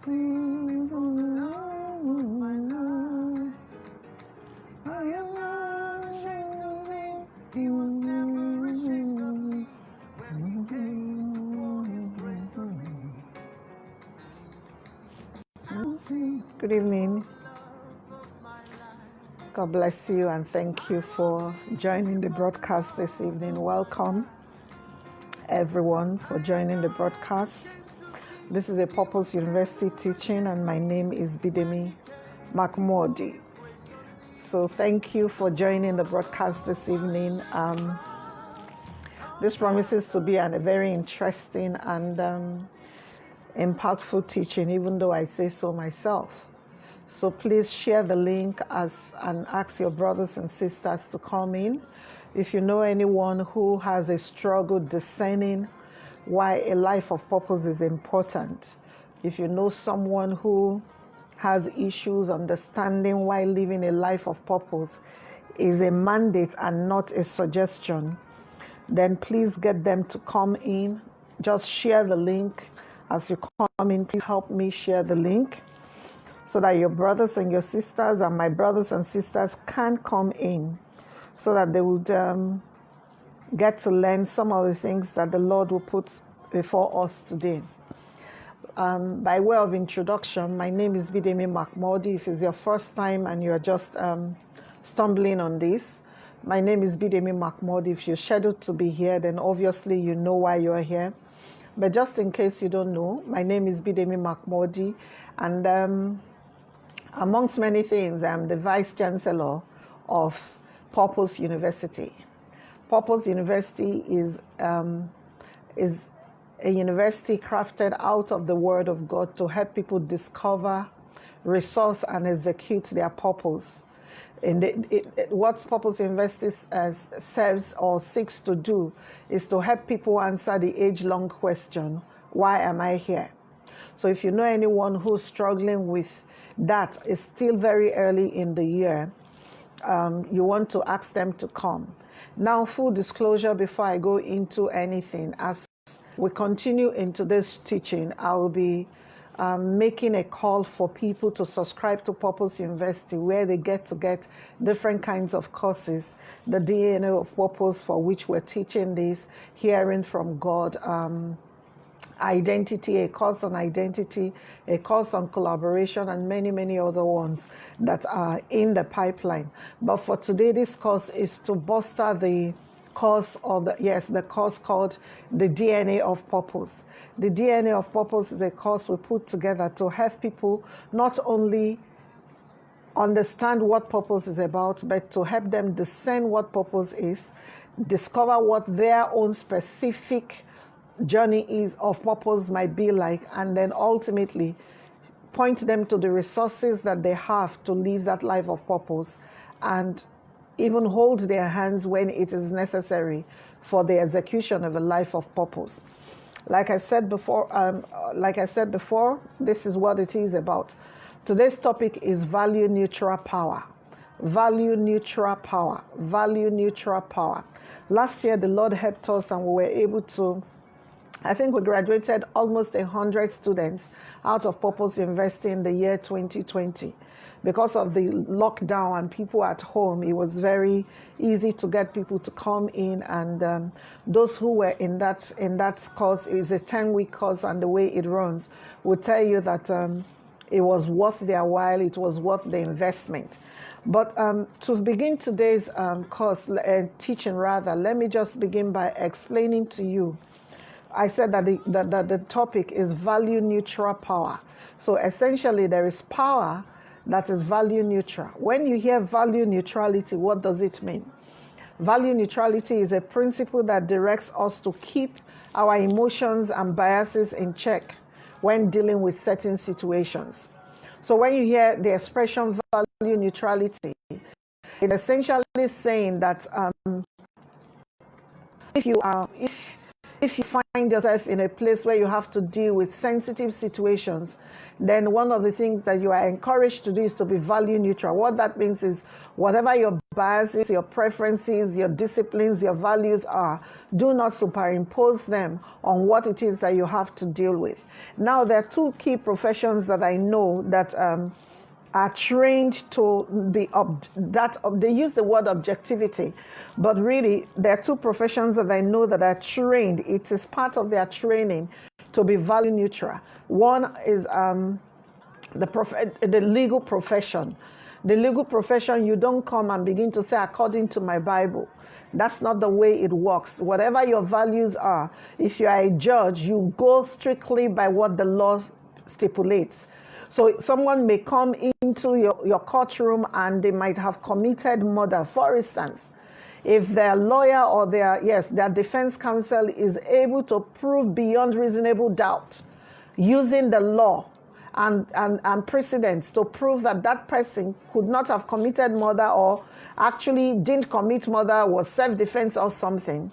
sing the Lord of my life. I am not ashamed to sing. He was never ashamed of me. When he gave all his grace on me. Good evening. God bless you and thank you for joining the broadcast this evening. Welcome everyone for joining the broadcast. This is a Purpose University teaching and my name is Bidemi Mark-Mordi. So thank you for joining the broadcast this evening. This promises to be a very interesting and impactful teaching, even though I say so myself. So please share the link and ask your brothers and sisters to come in. If you know anyone who has a struggle discerning why a life of purpose is important, if you know someone who has issues understanding why living a life of purpose is a mandate and not a suggestion, then please get them to come in. Just share the link. As you come in, please help me share the link so that your brothers and your sisters and my brothers and sisters can come in so that they would get to learn some of the things that the Lord will put before us today. By way of introduction, my name is Bidemi Mark-Mordi. If it's your first time and you're just stumbling on this, my name is Bidemi Mark-Mordi. If you're scheduled to be here, then obviously you know why you're here. But just in case you don't know, my name is Bidemi Mark-Mordi, and amongst many things, I'm the Vice Chancellor of Purpose University. Purpose University is a university crafted out of the Word of God to help people discover, resource, and execute their purpose. What Purpose University serves or seeks to do is to help people answer the age-long question, why am I here? So if you know anyone who's struggling with that, it's still very early in the year, you want to ask them to come. Now, full disclosure before I go into anything, as we continue into this teaching, I will be making a call for people to subscribe to Purpose University, where they get different kinds of courses, the DNA of purpose, for which we're teaching this, hearing from God, identity, a course on identity, a course on collaboration, and many, many other ones that are in the pipeline. But for today, this course is to bolster the course of the course called the DNA of Purpose. The DNA of Purpose is a course we put together to help people not only understand what purpose is about, but to help them discern what purpose is, discover what their own specific journey is of purpose might be like, and then ultimately point them to the resources that they have to live that life of purpose, and even hold their hands when it is necessary for the execution of a life of purpose. Like I said before, this is what it is about. Today's topic is value neutral power. Value neutral power. Value neutral power. Last year, the Lord helped us and we were able to, I think we graduated almost 100 students out of Purpose University in the year 2020. Because of the lockdown and people at home, it was very easy to get people to come in, and those who were in that course, it is a 10-week course, and the way it runs will tell you that it was worth their while, it was worth the investment. But to begin today's teaching, let me just begin by explaining to you. I said that the topic is value neutral power. So essentially, there is power that is value neutral. When you hear value neutrality, what does it mean? Value neutrality is a principle that directs us to keep our emotions and biases in check when dealing with certain situations. So when you hear the expression value neutrality, it's essentially saying that if if you find yourself in a place where you have to deal with sensitive situations, then one of the things that you are encouraged to do is to be value neutral. What that means is whatever your biases, your preferences, your disciplines, your values are, do not superimpose them on what it is that you have to deal with. Now, there are two key professions that I know that are trained to be they use the word objectivity, but really there are two professions that I know that are trained. It is part of their training to be value neutral. One is the legal profession. The legal profession, you don't come and begin to say, according to my Bible. That's not the way it works. Whatever your values are, if you are a judge, you go strictly by what the law stipulates. So someone may come into your courtroom and they might have committed murder. For instance, if their lawyer or their defense counsel is able to prove beyond reasonable doubt using the law and precedents to prove that that person could not have committed murder or actually didn't commit murder, was self-defense or something,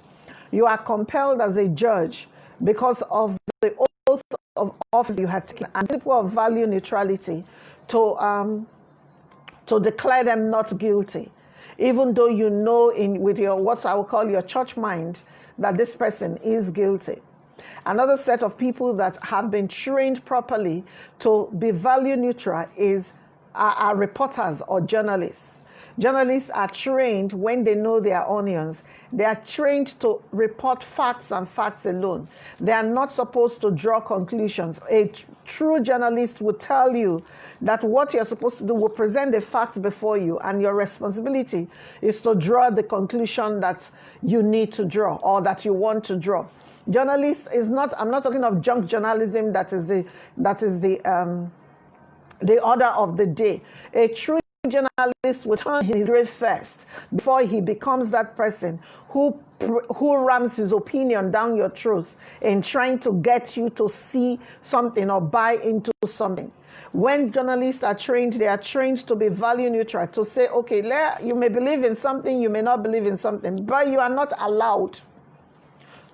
you are compelled as a judge, because of the oath of office you had taken and principle of value neutrality, to declare them not guilty, even though you know with your, what I will call your church mind, that this person is guilty. Another set of people that have been trained properly to be value neutral are reporters or journalists. Journalists are trained when they know their onions. They are trained to report facts and facts alone. They are not supposed to draw conclusions. A true journalist will tell you that what you're supposed to do will present the facts before you, and your responsibility is to draw the conclusion that you need to draw or that you want to draw. Journalist is not, I'm not talking of junk journalism that is the order of the day. A true journalist will turn his grave first before he becomes that person who rams his opinion down your throat in trying to get you to see something or buy into something. When journalists are trained, they are trained to be value neutral, to say, okay, you may believe in something, you may not believe in something, but you are not allowed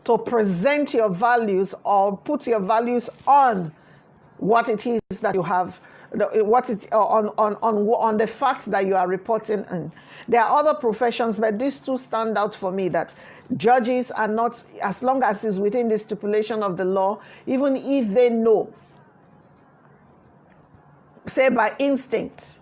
to present your values or put your values on what it is that you have, on the facts that you are reporting in. There are other professions, but these two stand out for me, that judges are not, as long as it's within the stipulation of the law, even if they know, say by instinct,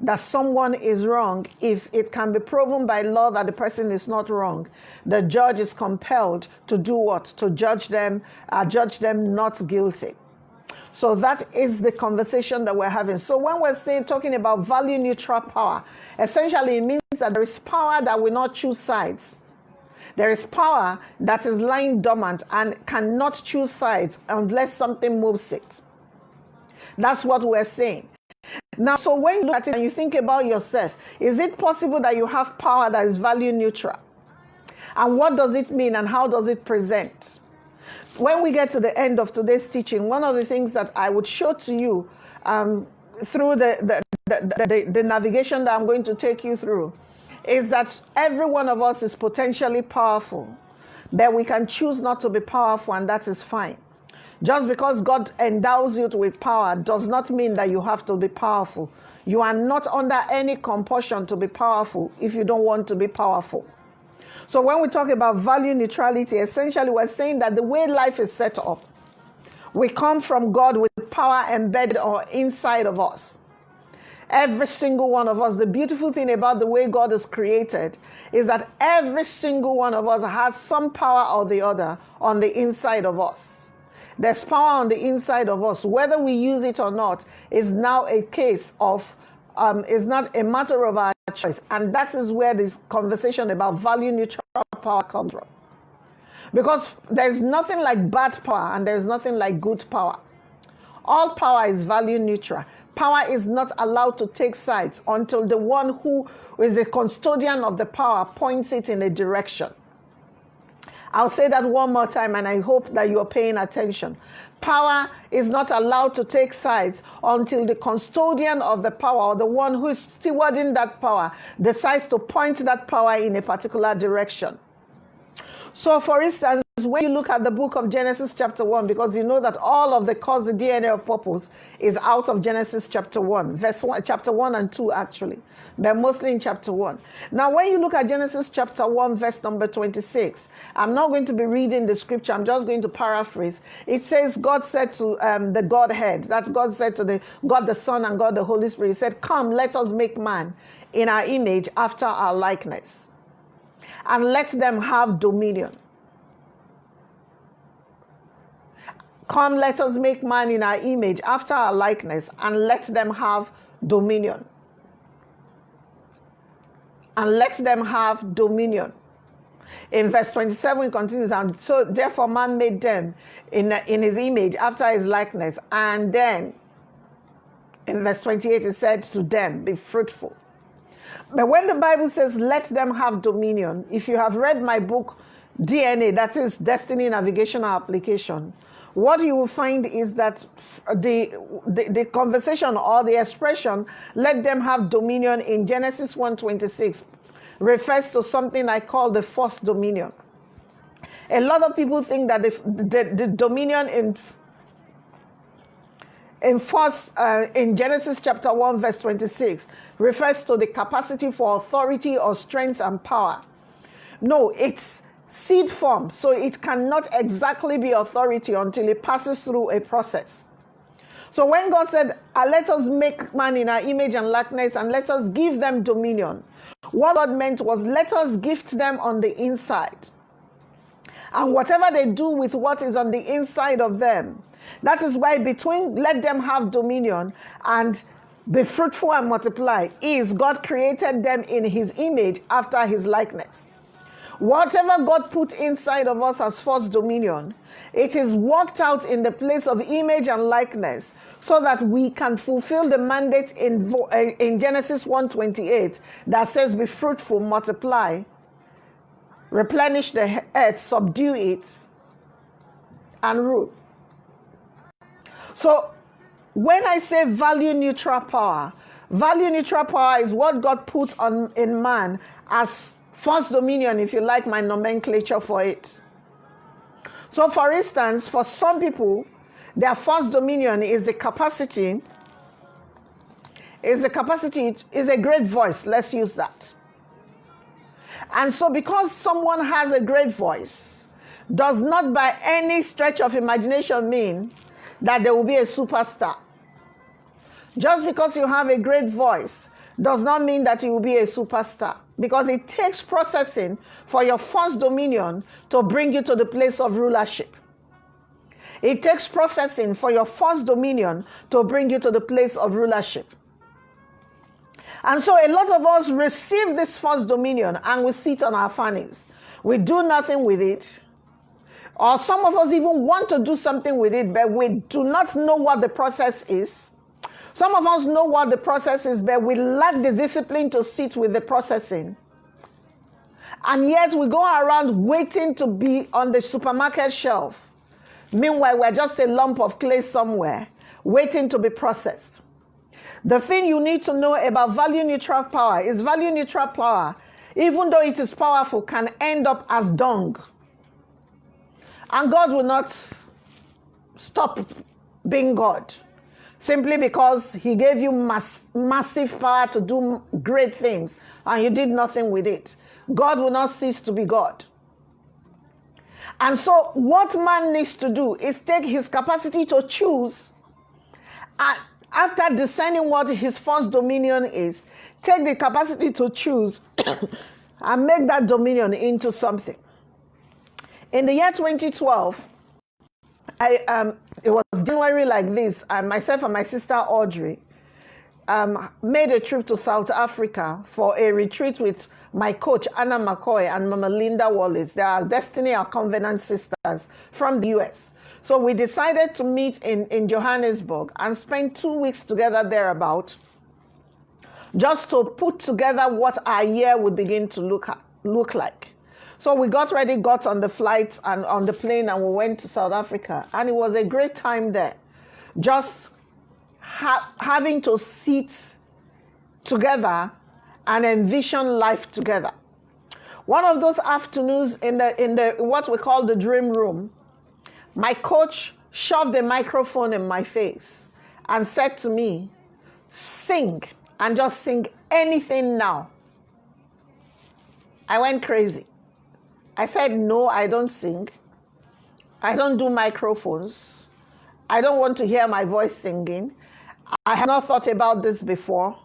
that someone is wrong, if it can be proven by law that the person is not wrong, the judge is compelled to do what? To judge them not guilty. So that is the conversation that we're having. So when we're talking about value neutral power, essentially it means that there is power that will not choose sides. There is power that is lying dormant and cannot choose sides unless something moves it. That's what we're saying. Now, so when you look at it and you think about yourself, is it possible that you have power that is value neutral? And what does it mean and how does it present? When we get to the end of today's teaching, one of the things that I would show to you through the navigation that I'm going to take you through is that every one of us is potentially powerful, but we can choose not to be powerful, and that is fine. Just because God endows you with power does not mean that you have to be powerful. You are not under any compulsion to be powerful if you don't want to be powerful. So when we talk about value neutrality, essentially we're saying that the way life is set up, we come from God with power embedded or inside of us. Every single one of us, the beautiful thing about the way God is created is that every single one of us has some power or the other on the inside of us. There's power on the inside of us. Whether we use it or not is now a case of, is not a matter of our choice. And that is where this conversation about value neutral power comes from. Because there's nothing like bad power and there's nothing like good power. All power is value neutral. Power is not allowed to take sides until the one who is the custodian of the power points it in a direction. I'll say that one more time, and I hope that you're paying attention. Power is not allowed to take sides until the custodian of the power, or the one who is stewarding that power, decides to point that power in a particular direction. So, for instance, when you look at the book of Genesis chapter 1, because you know that all of the cause, the DNA of purpose, is out of Genesis chapter 1, verse 1, chapter 1 and 2 actually, but mostly in chapter 1. Now, when you look at Genesis chapter 1, verse number 26, I'm not going to be reading the scripture, I'm just going to paraphrase. It says, God said to the Godhead, that God said to the God the Son and God the Holy Spirit, He said, come, let us make man in our image after our likeness, and let them have dominion. Come, let us make man in our image after our likeness, and let them have dominion. And let them have dominion. In verse 27, it continues, and so therefore man made them in his image after his likeness. And then in verse 28, it said to them, be fruitful. But when the Bible says, let them have dominion, if you have read my book, DNA, that is Destiny Navigational Application, what you will find is that the conversation or the expression, let them have dominion in Genesis 1:26, refers to something I call the first dominion. A lot of people think that the dominion in Genesis chapter 1 verse 26 refers to the capacity for authority or strength and power. No, it's seed form, so it cannot exactly be authority until it passes through a process. So when God said, let us make man in our image and likeness, and let us give them dominion, what God meant was, let us gift them on the inside. And whatever they do with what is on the inside of them, that is why between let them have dominion and be fruitful and multiply is God created them in his image after his likeness. Whatever God put inside of us as first dominion, it is worked out in the place of image and likeness so that we can fulfill the mandate in Genesis 1:28 that says, be fruitful, multiply, replenish the earth, subdue it, and rule. So when I say value neutral power is what God put in man as first dominion, if you like my nomenclature for it. So for instance, for some people, their first dominion is a great voice. Let's use that. And so because someone has a great voice, does not by any stretch of imagination mean that they will be a superstar. Just because you have a great voice does not mean that you will be a superstar, because it takes processing for your first dominion to bring you to the place of rulership. It takes processing for your first dominion to bring you to the place of rulership. And so a lot of us receive this first dominion and we sit on our fannies. We do nothing with it. Or some of us even want to do something with it, but we do not know what the process is. Some of us know what the process is, but we lack the discipline to sit with the processing. And yet we go around waiting to be on the supermarket shelf. Meanwhile, we're just a lump of clay somewhere, waiting to be processed. The thing you need to know about value neutral power is value neutral power, even though it is powerful, can end up as dung. And God will not stop being God simply because he gave you massive power to do great things and you did nothing with it. God will not cease to be God. And so what man needs to do is take his capacity to choose, and after discerning what his first dominion is, take the capacity to choose and make that dominion into something. In the year 2012, it was January like this, and myself and my sister Audrey made a trip to South Africa for a retreat with my coach Anna McCoy and Mama Linda Wallace. They are Destiny or Covenant sisters from the US. So we decided to meet in Johannesburg and spend 2 weeks together thereabout, just to put together what our year would begin to look like. So we got ready, got on the flight and on the plane, and we went to South Africa. And it was a great time there. Just having to sit together and envision life together. One of those afternoons in the what we call the dream room, my coach shoved a microphone in my face and said to me, sing, and just sing anything now. I went crazy. I said, no, I don't sing. I don't do microphones. I don't want to hear my voice singing. I have not thought about this before.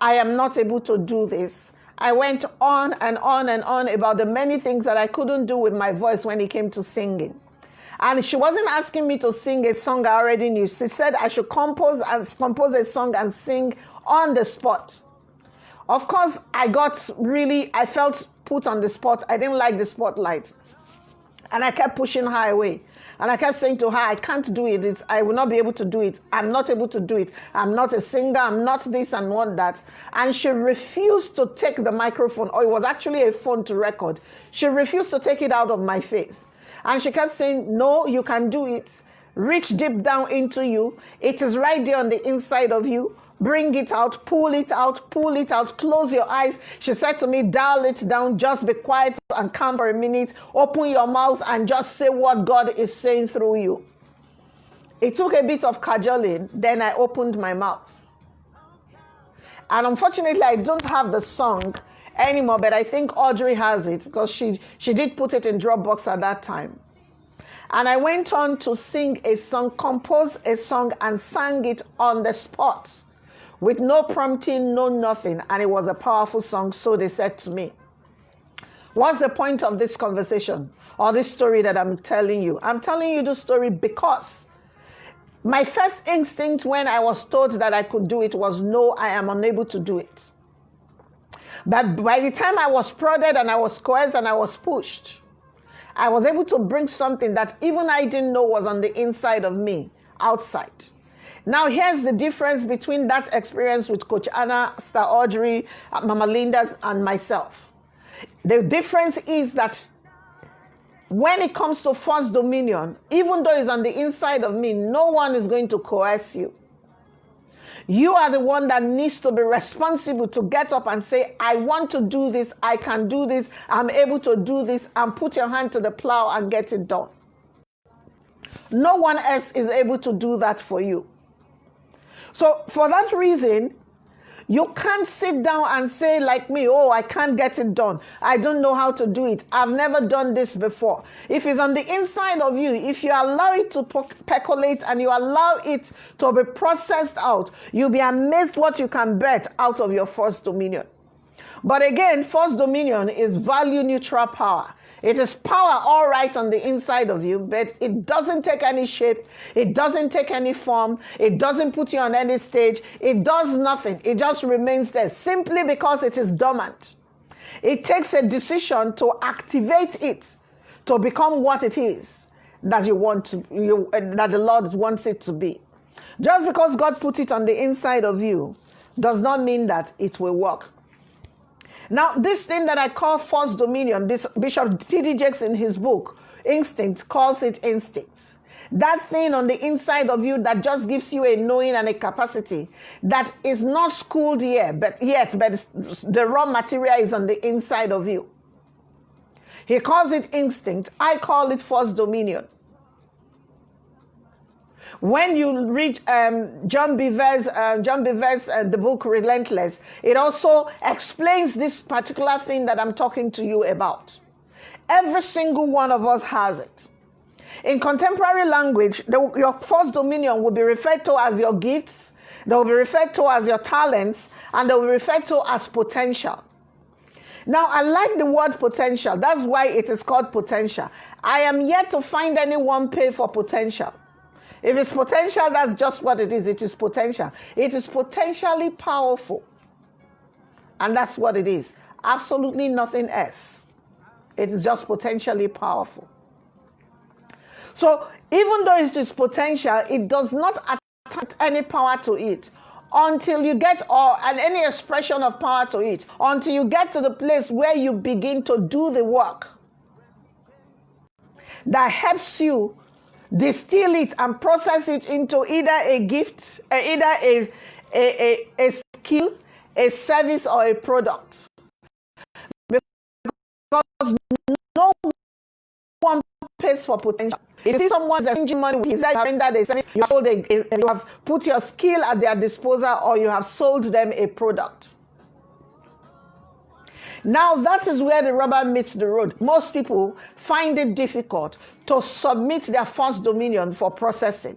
I am not able to do this. I went on and on and on about the many things that I couldn't do with my voice when it came to singing. And she wasn't asking me to sing a song I already knew. She said I should compose a song and sing on the spot. Of course, I felt put on the spot. I didn't like the spotlight. And I kept pushing her away. And I kept saying to her, I can't do it. I will not be able to do it. I'm not able to do it. I'm not a singer. I'm not this and not that. And she refused to take the microphone, or it was actually a phone to record. She refused to take it out of my face. And she kept saying, no, you can do it. Reach deep down into you. It is right there on the inside of you. Bring it out, pull it out, close your eyes. She said to me, dial it down, just be quiet and calm for a minute. Open your mouth and just say what God is saying through you. It took a bit of cajoling, then I opened my mouth. And unfortunately, I don't have the song anymore, but I think Audrey has it because she did put it in Dropbox at that time. And I went on to sing a song, compose a song, and sang it on the spot with no prompting, no nothing. And it was a powerful song, so they said to me. What's the point of this conversation or this story that I'm telling you? I'm telling you this story because my first instinct when I was told that I could do it was, no, I am unable to do it. But by the time I was prodded and I was coerced and I was pushed, I was able to bring something that even I didn't know was on the inside of me, outside. Now, here's the difference between that experience with Coach Anna, Star Audrey, Mama Linda's, and myself. The difference is that when it comes to false dominion, even though it's on the inside of me, no one is going to coerce you. You are the one that needs to be responsible to get up and say, I want to do this, I can do this, I'm able to do this, and put your hand to the plow and get it done. No one else is able to do that for you. So for that reason, you can't sit down and say like me, oh, I can't get it done. I don't know how to do it. I've never done this before. If it's on the inside of you, if you allow it to percolate and you allow it to be processed out, you'll be amazed what you can bet out of your false dominion. But again, false dominion is value neutral power. It is power all right on the inside of you, but it doesn't take any shape. It doesn't take any form. It doesn't put you on any stage. It does nothing. It just remains there simply because it is dormant. It takes a decision to activate it to become what it is that that the Lord wants it to be. Just because God put it on the inside of you does not mean that it will work. Now, this thing that I call false dominion, Bishop T.D. Jakes in his book, Instinct, calls it instinct. That thing on the inside of you that just gives you a knowing and a capacity that is not schooled yet, but the raw material is on the inside of you. He calls it instinct. I call it false dominion. When you read John Bever's the book Relentless, it also explains this particular thing that I'm talking to you about. Every single one of us has it. In contemporary language, your false dominion will be referred to as your gifts, they will be referred to as your talents, and they will be referred to as potential. Now, I like the word potential. That's why it is called potential. I am yet to find anyone pay for potential. If it's potential, that's just what it is. It is potential. It is potentially powerful. And that's what it is. Absolutely nothing else. It is just potentially powerful. So even though it is potential, it does not attach any power to it until you get, and any expression of power to it, until you get to the place where you begin to do the work that helps you distill it and process it into either a gift, either a skill, a service, or a product. no one pays for potential. If you see someone that's changing money with his that they say you have put your skill at their disposal, or you have sold them a product. Now that is where the rubber meets the road. Most people find it difficult to submit their first dominion for processing.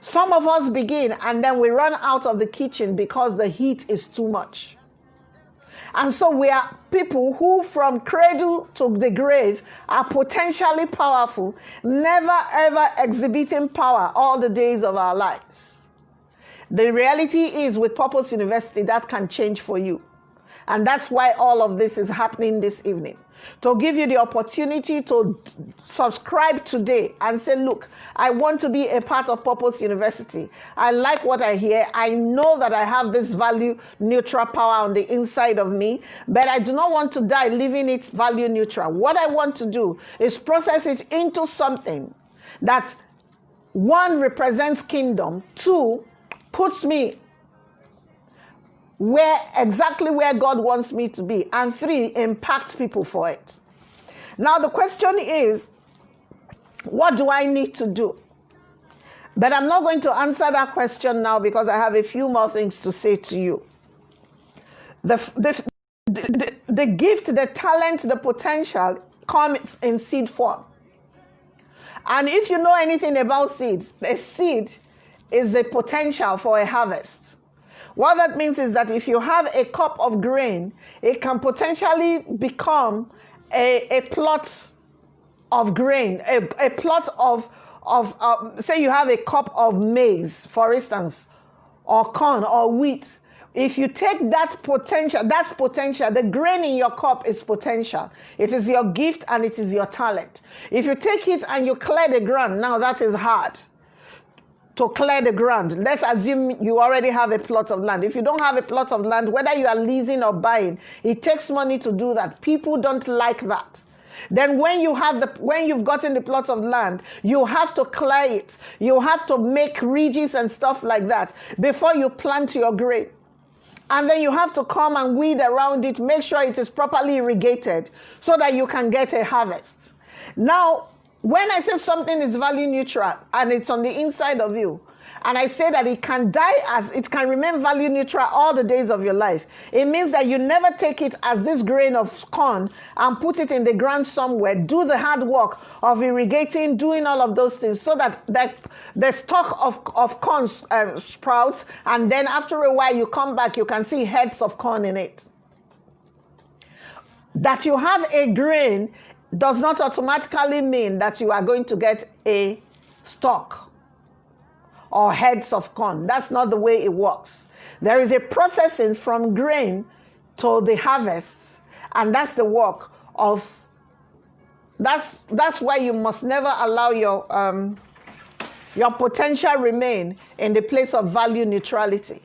Some of us begin and then we run out of the kitchen because the heat is too much. And so we are people who from cradle to the grave are potentially powerful, never ever exhibiting power all the days of our lives. The reality is with Purpose University, that can change for you. And that's why all of this is happening this evening. To give you the opportunity to subscribe today and say, look, I want to be a part of Purpose University. I like what I hear. I know that I have this value neutral power on the inside of me, but I do not want to die leaving it value neutral. What I want to do is process it into something that, one, represents kingdom, two, puts me exactly where God wants me to be, and three, impact people for it. Now the question is, what do I need to do? But I'm not going to answer that question now because I have a few more things to say to you. The gift, the talent, the potential comes in seed form. And if you know anything about seeds, the seed is the potential for a harvest. What that means is that if you have a cup of grain, it can potentially become a plot of grain, a plot of say you have a cup of maize, for instance, or corn or wheat. If you take that potential, that's potential. The grain in your cup is potential. It is your gift and it is your talent. If you take it and you clear the ground, now that is hard. To clear the ground. Let's assume you already have a plot of land. If you don't have a plot of land, whether you are leasing or buying, it takes money to do that. People don't like that. Then when you've gotten the plot of land, you have to clear it. You have to make ridges and stuff like that before you plant your grain. And then you have to come and weed around it, make sure it is properly irrigated so that you can get a harvest. Now, when I say something is value neutral and it's on the inside of you, and I say that it can remain value neutral all the days of your life, it means that you never take it as this grain of corn and put it in the ground somewhere, do the hard work of irrigating, doing all of those things so that the stalk of corn sprouts, and then after a while you come back, you can see heads of corn in it. That you have a grain does not automatically mean that you are going to get a stalk or heads of corn. That's not the way it works. There is a processing from grain to the harvest, and that's the work of, that's why you must never allow your potential remain in the place of value neutrality.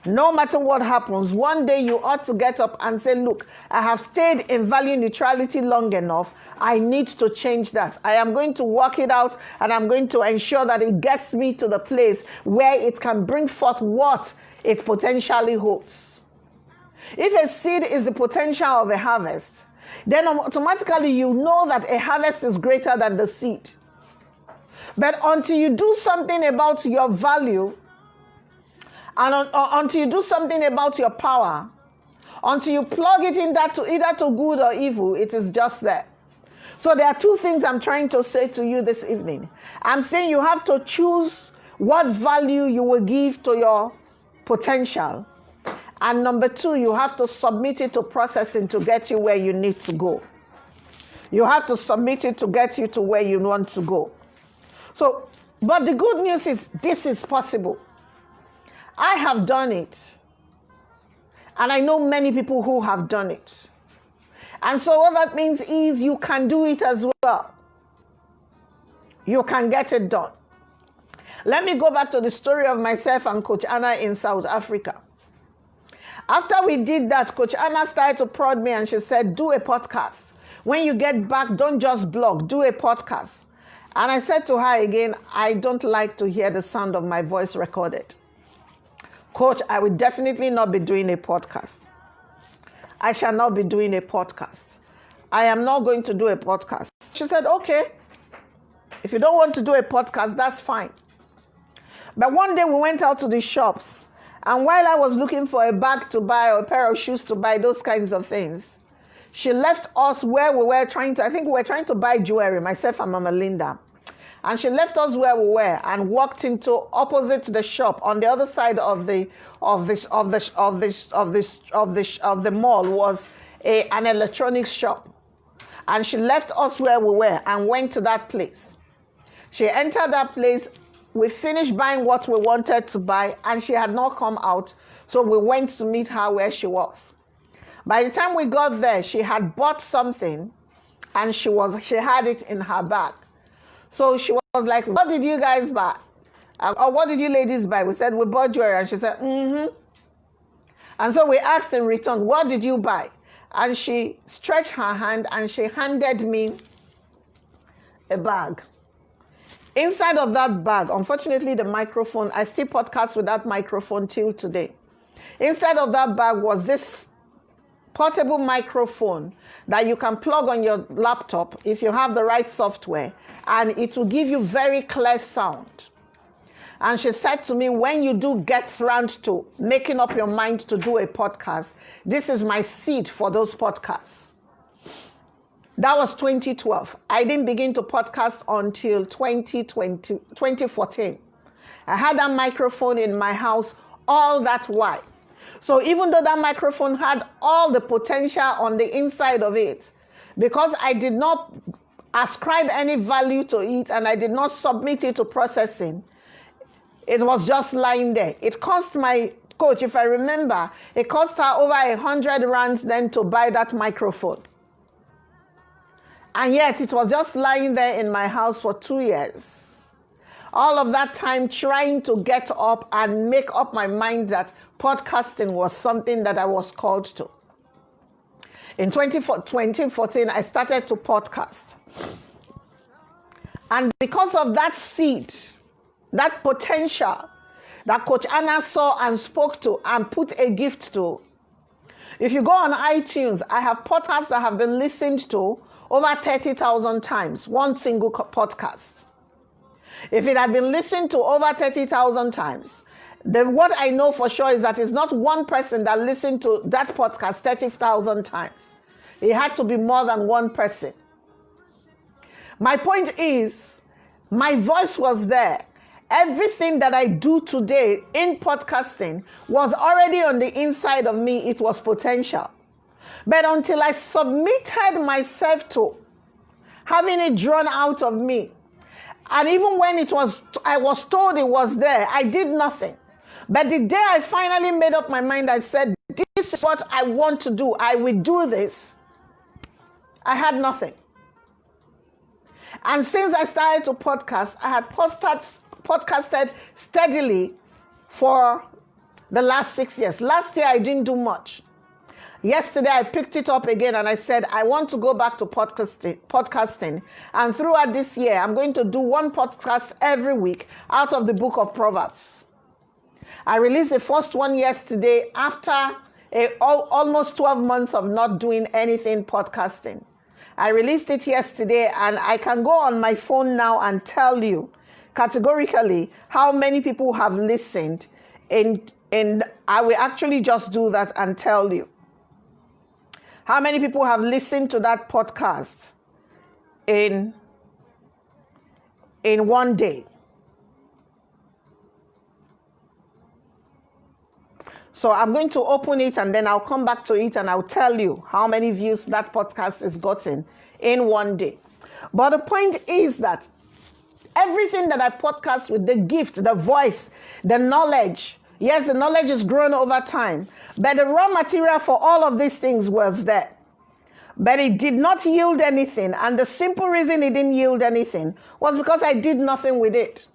No matter what happens, one day you ought to get up and say, look, I have stayed in value neutrality long enough. I need to change that. I am going to work it out, and I'm going to ensure that it gets me to the place where it can bring forth what it potentially holds. If a seed is the potential of a harvest, then automatically you know that a harvest is greater than the seed. But until you do something about your value, and until you do something about your power, until you plug it in that to either to good or evil, it is just there. So there are two things I'm trying to say to you this evening. I'm saying you have to choose what value you will give to your potential. And number two, you have to submit it to processing to get you where you need to go. You have to submit it to get you to where you want to go. So, but the good news is this is possible. I have done it. And I know many people who have done it. And so what that means is you can do it as well. You can get it done. Let me go back to the story of myself and Coach Anna in South Africa. After we did that, Coach Anna started to prod me and she said, do a podcast. When you get back, don't just blog, do a podcast. And I said to her again, I don't like to hear the sound of my voice recorded. Coach, I will definitely not be doing a podcast. I shall not be doing a podcast. I am not going to do a podcast. She said, okay, if you don't want to do a podcast, that's fine. But one day we went out to the shops, and while I was looking for a bag to buy or a pair of shoes to buy, those kinds of things, she left us where we were trying to buy jewelry, myself and Mama Linda. And she left us where we were and walked into opposite the shop on the other side of the mall was an electronics shop. And she left us where we were and went to that place. She entered that place. We finished buying what we wanted to buy, and she had not come out. So we went to meet her where she was. By the time we got there, she had bought something, and she had it in her bag. So she was like, what did you guys buy? Or what did you ladies buy? We said, we bought jewelry. And she said, mm-hmm. And so we asked in return, what did you buy? And she stretched her hand and she handed me a bag. Inside of that bag, unfortunately, the microphone, I still podcast with that microphone till today. Inside of that bag was this portable microphone that you can plug on your laptop if you have the right software, and it will give you very clear sound. And she said to me, when you do get around to making up your mind to do a podcast, this is my seed for those podcasts. That was 2012. I didn't begin to podcast until 2014. I had that microphone in my house all that while. So even though that microphone had all the potential on the inside of it, because I did not ascribe any value to it and I did not submit it to processing, it was just lying there. It cost my coach, if I remember, it cost her over 100 rands then to buy that microphone. And yet it was just lying there in my house for 2 years. All of that time trying to get up and make up my mind that podcasting was something that I was called to. In 2014, I started to podcast. And because of that seed, that potential that Coach Anna saw and spoke to and put a gift to, if you go on iTunes, I have podcasts that have been listened to over 30,000 times, one single podcast. If it had been listened to over 30,000 times, then what I know for sure is that it's not one person that listened to that podcast 30,000 times. It had to be more than one person. My point is, my voice was there. Everything that I do today in podcasting was already on the inside of me. It was potential. But until I submitted myself to having it drawn out of me, and even when I was told it was there, I did nothing. But the day I finally made up my mind, I said, this is what I want to do. I will do this. I had nothing. And since I started to podcast, I had podcasted steadily for the last 6 years. Last year, I didn't do much. Yesterday, I picked it up again and I said, I want to go back to podcasting. And throughout this year, I'm going to do one podcast every week out of the book of Proverbs. I released the first one yesterday after almost 12 months of not doing anything podcasting. I released it yesterday, and I can go on my phone now and tell you categorically how many people have listened. And I will actually just do that and tell you how many people have listened to that podcast in one day. So I'm going to open it and then I'll come back to it and I'll tell you how many views that podcast has gotten in one day. But the point is that everything that I podcast with, the gift, the voice, the knowledge, yes, the knowledge is grown over time, but the raw material for all of these things was there. But it did not yield anything. And the simple reason it didn't yield anything was because I did nothing with it.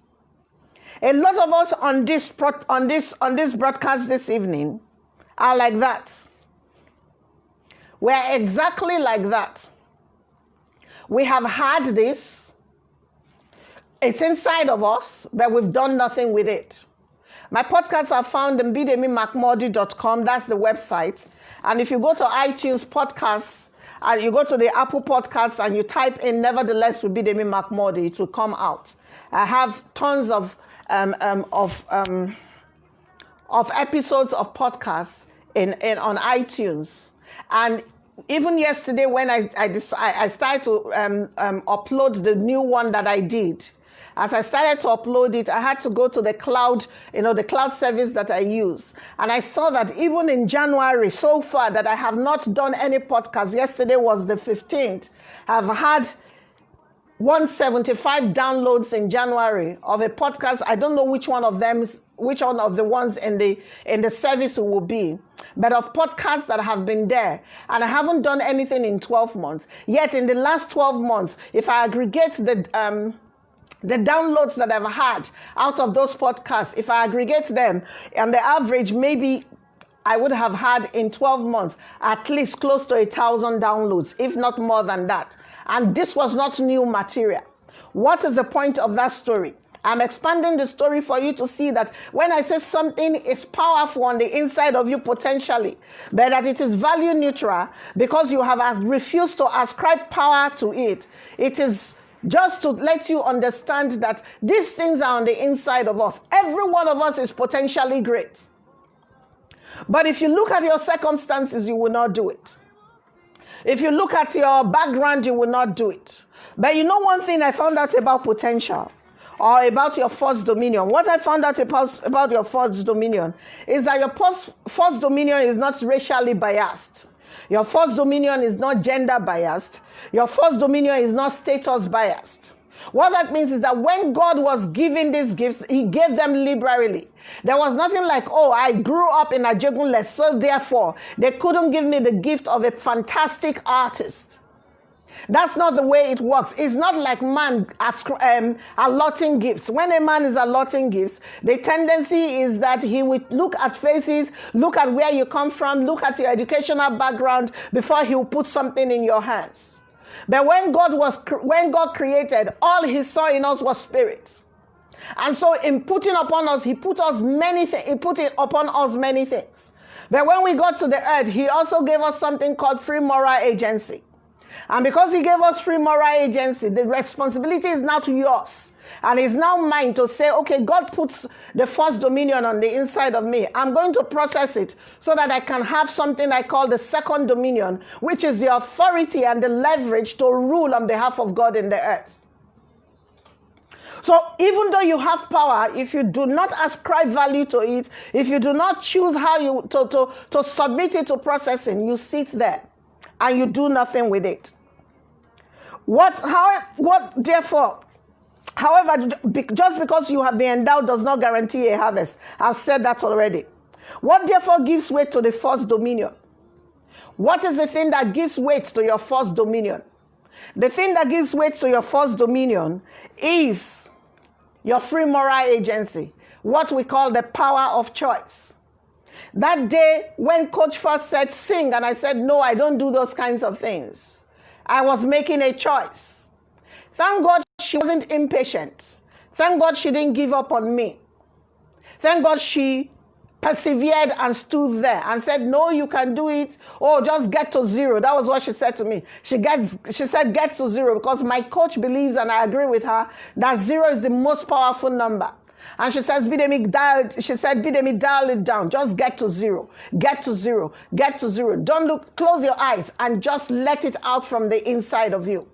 A lot of us on this broadcast this evening are like that. We're exactly like that. We have had this. It's inside of us, but we've done nothing with it. My podcasts are found in bidemimark.com. That's the website. And if you go to iTunes podcasts and you go to the Apple podcasts and you type in Nevertheless with Bidemi Mark-Mordi, it will come out. I have tons of episodes of podcasts on iTunes. And even yesterday when I started to upload the new one that I did, as I started to upload it, I had to go to the cloud, the cloud service that I use. And I saw that even in January, so far, that I have not done any podcast. Yesterday was the 15th. I've had 175 downloads in January of a podcast. I don't know which one of the ones in the service will be, but of podcasts that have been there. And I haven't done anything in 12 months. Yet in the last 12 months, if I aggregate the downloads that I've had out of those podcasts, if I aggregate them, on the average, maybe I would have had in 12 months at least close to 1,000 downloads, if not more than that. And this was not new material. What is the point of that story? I'm expanding the story for you to see that when I say something is powerful on the inside of you potentially, but that it is value neutral because you have refused to ascribe power to it, it is just to let you understand that these things are on the inside of us. Every one of us is potentially great. But if you look at your circumstances, you will not do it. If you look at your background, you will not do it. But you know one thing I found out about potential, or about your false dominion. What I found out about your false dominion is that your false dominion is not racially biased. Your false dominion is not gender biased. Your false dominion is not status biased. What that means is that when God was giving these gifts, he gave them liberally. There was nothing like, oh, I grew up in Ajegunle, so therefore they couldn't give me the gift of a fantastic artist. That's not the way it works. It's not like man allotting gifts. When a man is allotting gifts, the tendency is that he would look at faces, look at where you come from, look at your educational background before he will put something in your hands. But when God created, all he saw in us was spirit. And so in putting upon us, he put it upon us many things. But when we got to the earth, he also gave us something called free moral agency. And because he gave us free moral agency, the responsibility is now to yours. And it's now mine to say, okay, God puts the first dominion on the inside of me. I'm going to process it so that I can have something I call the second dominion, which is the authority and the leverage to rule on behalf of God in the earth. So even though you have power, if you do not ascribe value to it, if you do not choose how to submit it to processing, you sit there and you do nothing with it. However, just because you have been endowed does not guarantee a harvest. I've said that already. What therefore gives weight to the first dominion? What is the thing that gives weight to your first dominion? The thing that gives weight to your first dominion is your free moral agency, what we call the power of choice. That day when Coach first said sing, and I said, no, I don't do those kinds of things, I was making a choice. Thank God she wasn't impatient. Thank God she didn't give up on me. Thank God she persevered and stood there and said, no, you can do it. Oh, just get to zero. That was what she said to me. She said, get to zero, because my coach believes, and I agree with her, that zero is the most powerful number. And she says, Bidemi, dial it down. Just get to zero. Get to zero. Get to zero. Don't look, close your eyes and just let it out from the inside of you.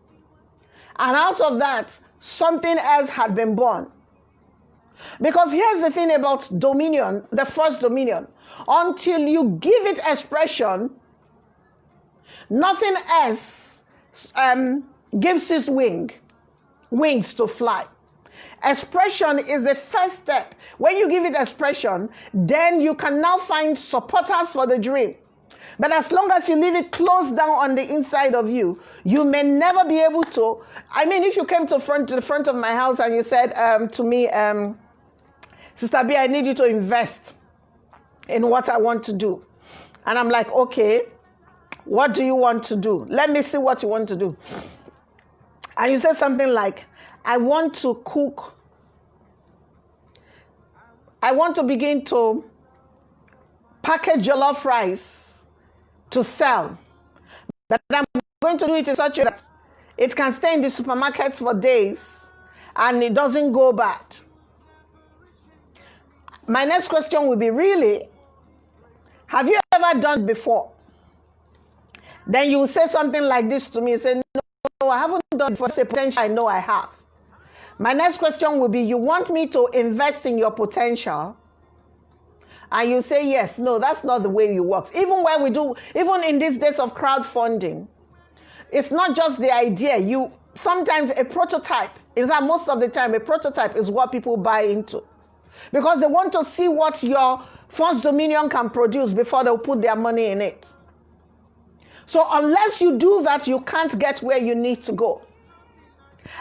And out of that, something else had been born. Because here's the thing about dominion, the first dominion. Until you give it expression, nothing else gives its wings to fly. Expression is the first step. When you give it expression, then you can now find supporters for the dream. But as long as you leave it closed down on the inside of you, you may never be able to. I mean, if you came to the front of my house and you said to me, Sister B, I need you to invest in what I want to do. And I'm like, okay, what do you want to do? Let me see what you want to do. And you said something like, I want to cook I want to begin to package jollof rice to sell. But I'm going to do it in such a way that it can stay in the supermarkets for days and it doesn't go bad. My next question will be, really, have you ever done it before? Then you will say something like this to me. Say, no, I haven't done it for the potential I know I have. My next question will be, you want me to invest in your potential? And you say, yes. No, that's not the way it works. Even in these days of crowdfunding, it's not just the idea. Sometimes a prototype, in fact, most of the time, a prototype is what people buy into. Because they want to see what your first dominion can produce before they'll put their money in it. So unless you do that, you can't get where you need to go.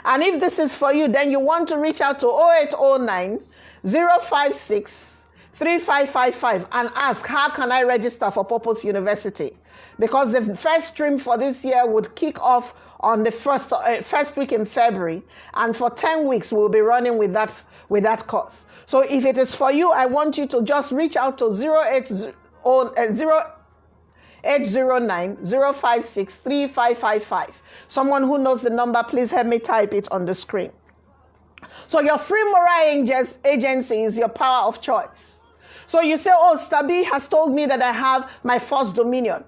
And if this is for you, then you want to reach out to 0809 056 3555 and ask, how can I register for Purpose University? Because the first stream for this year would kick off on the first week in February, and for 10 weeks we'll be running with that course. So if it is for you, I want you to just reach out to 0809 056 3555. Someone who knows the number, please help me type it on the screen. So your free moral agency is your power of choice. So you say, oh, Stabi has told me that I have my first dominion.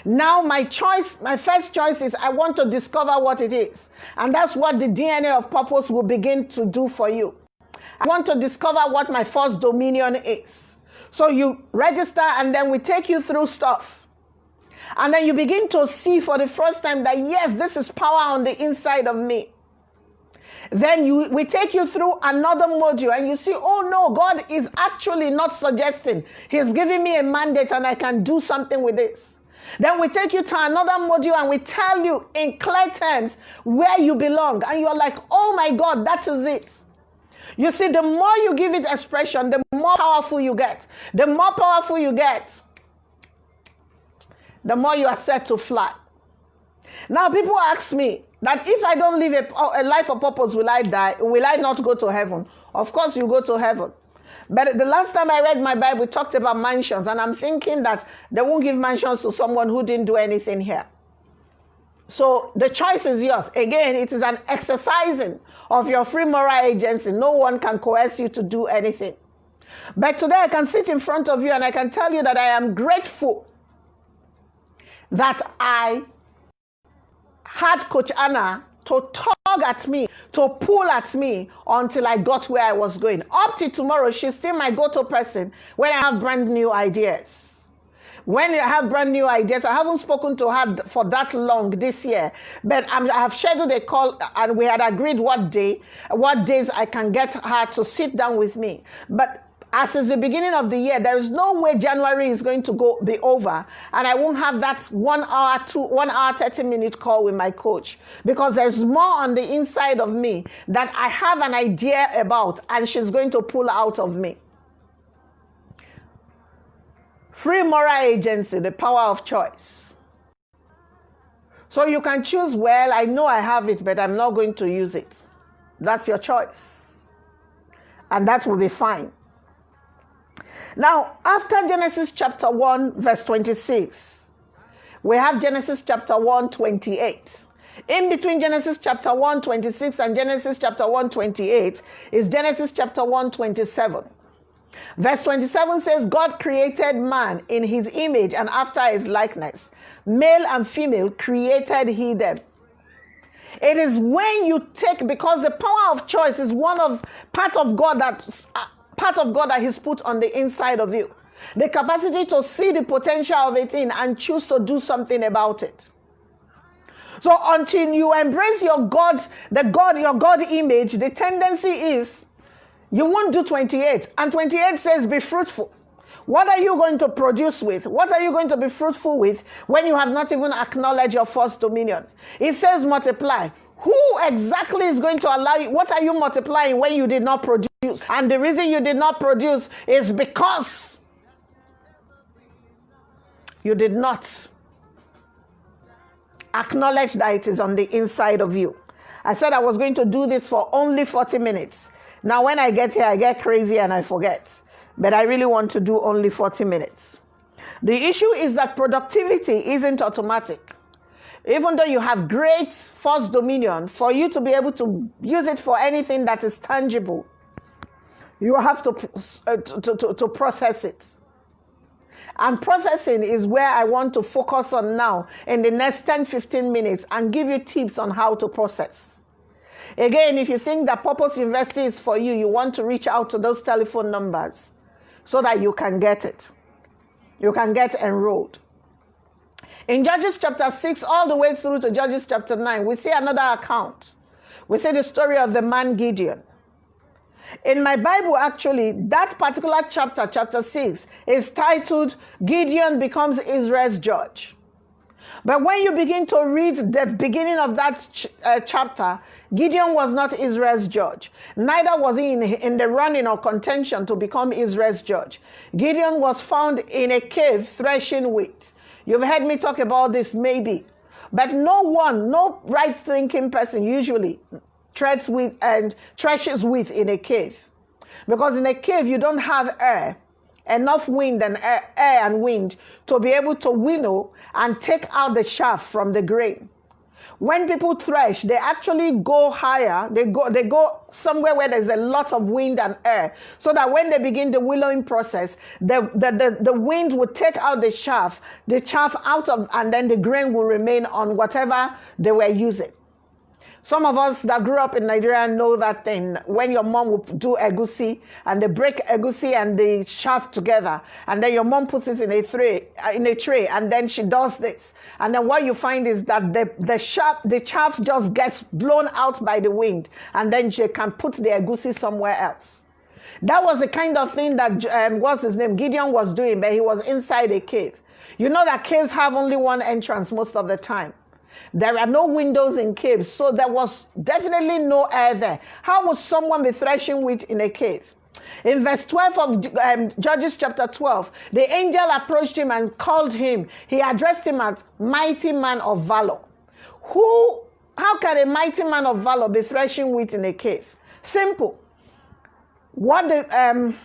Now my first choice is I want to discover what it is. And that's what the DNA of purpose will begin to do for you. I want to discover what my first dominion is. So you register and then we take you through stuff. And then you begin to see for the first time that, yes, this is power on the inside of me. Then we take you through another module and you see, oh no, God is actually not suggesting. He's giving me a mandate and I can do something with this. Then we take you to another module and we tell you in clear terms where you belong. And you're like, oh my God, that is it. You see, the more you give it expression, the more powerful you get. The more powerful you get, the more you are set to fly. Now, people ask me that if I don't live a life of purpose, will I die? Will I not go to heaven? Of course, you go to heaven. But the last time I read my Bible, we talked about mansions, and I'm thinking that they won't give mansions to someone who didn't do anything here. So the choice is yours. Again, it is an exercising of your free moral agency. No one can coerce you to do anything. But today I can sit in front of you and I can tell you that I am grateful that I had Coach Anna to tug at me, to pull at me until I got where I was going. Up to tomorrow, she's still my go-to person when I have brand new ideas. When I have brand new ideas, I haven't spoken to her for that long this year, but I have scheduled a call and we had agreed what days I can get her to sit down with me. But as it's the beginning of the year, there is no way January is going to be over and I won't have that 1 hour, 30-minute call with my coach, because there's more on the inside of me that I have an idea about and she's going to pull out of me. Free moral agency, the power of choice. So you can choose, well, I know I have it, but I'm not going to use it. That's your choice. And that will be fine. Now, after Genesis chapter 1, verse 26, we have Genesis chapter 1, 28. In between Genesis chapter 1, 26 and Genesis chapter 1, 28 is Genesis chapter 1, 27. Verse 27 says, God created man in his image and after his likeness. Male and female created he them. It is when you take, because the power of choice is part of God that he's put on the inside of you. The capacity to see the potential of a thing and choose to do something about it. So until you embrace your God image, the tendency is you won't do 28. And 28 says be fruitful. What are you going to produce with? What are you going to be fruitful with when you have not even acknowledged your first dominion? It says multiply. Who exactly is going to allow you? What are you multiplying when you did not produce? And the reason you did not produce is because you did not acknowledge that it is on the inside of you. I said I was going to do this for only 40 minutes. Now, when I get here, I get crazy and I forget. But I really want to do only 40 minutes. The issue is that productivity isn't automatic. Even though you have great force dominion, for you to be able to use it for anything that is tangible, you have to process it. And processing is where I want to focus on now in the next 10-15 minutes and give you tips on how to process. Again, if you think that Purpose University is for you, you want to reach out to those telephone numbers so that you can get it. You can get enrolled. In Judges chapter 6 all the way through to Judges chapter 9, we see another account. We see the story of the man Gideon. In my Bible, actually, that particular chapter, chapter 6, is titled, Gideon Becomes Israel's Judge. But when you begin to read the beginning of that chapter, Gideon was not Israel's judge. Neither was he in the running or contention to become Israel's judge. Gideon was found in a cave threshing wheat. You've heard me talk about this maybe. But no right-thinking person usually threshes wheat in a cave. Because in a cave, you don't have air. Enough wind and air and wind to be able to winnow and take out the chaff from the grain. When people thresh, they actually go higher. They go somewhere where there's a lot of wind and air, so that when they begin the winnowing process, the wind will take out the chaff out of, and then the grain will remain on whatever they were using. Some of us that grew up in Nigeria know that thing. When your mom will do egusi, and they break egusi and the chaff together, and then your mom puts it in a tray, and then she does this. And then what you find is that the chaff just gets blown out by the wind, and then she can put the egusi somewhere else. That was the kind of thing that, Gideon was doing, but he was inside a cave. You know that caves have only one entrance most of the time. There are no windows in caves, so there was definitely no air there. How would someone be threshing wheat in a cave? In verse 12 of Judges chapter 12, the angel approached him and called him. He addressed him as mighty man of valor. How can a mighty man of valor be threshing wheat in a cave? Simple. What the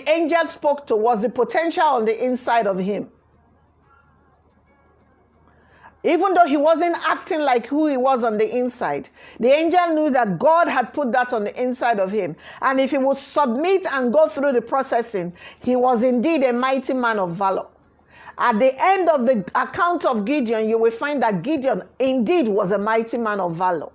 angel spoke to was the potential on the inside of him. Even though he wasn't acting like who he was on the inside, the angel knew that God had put that on the inside of him. And if he would submit and go through the processing, he was indeed a mighty man of valor. At the end of the account of Gideon, you will find that Gideon indeed was a mighty man of valor.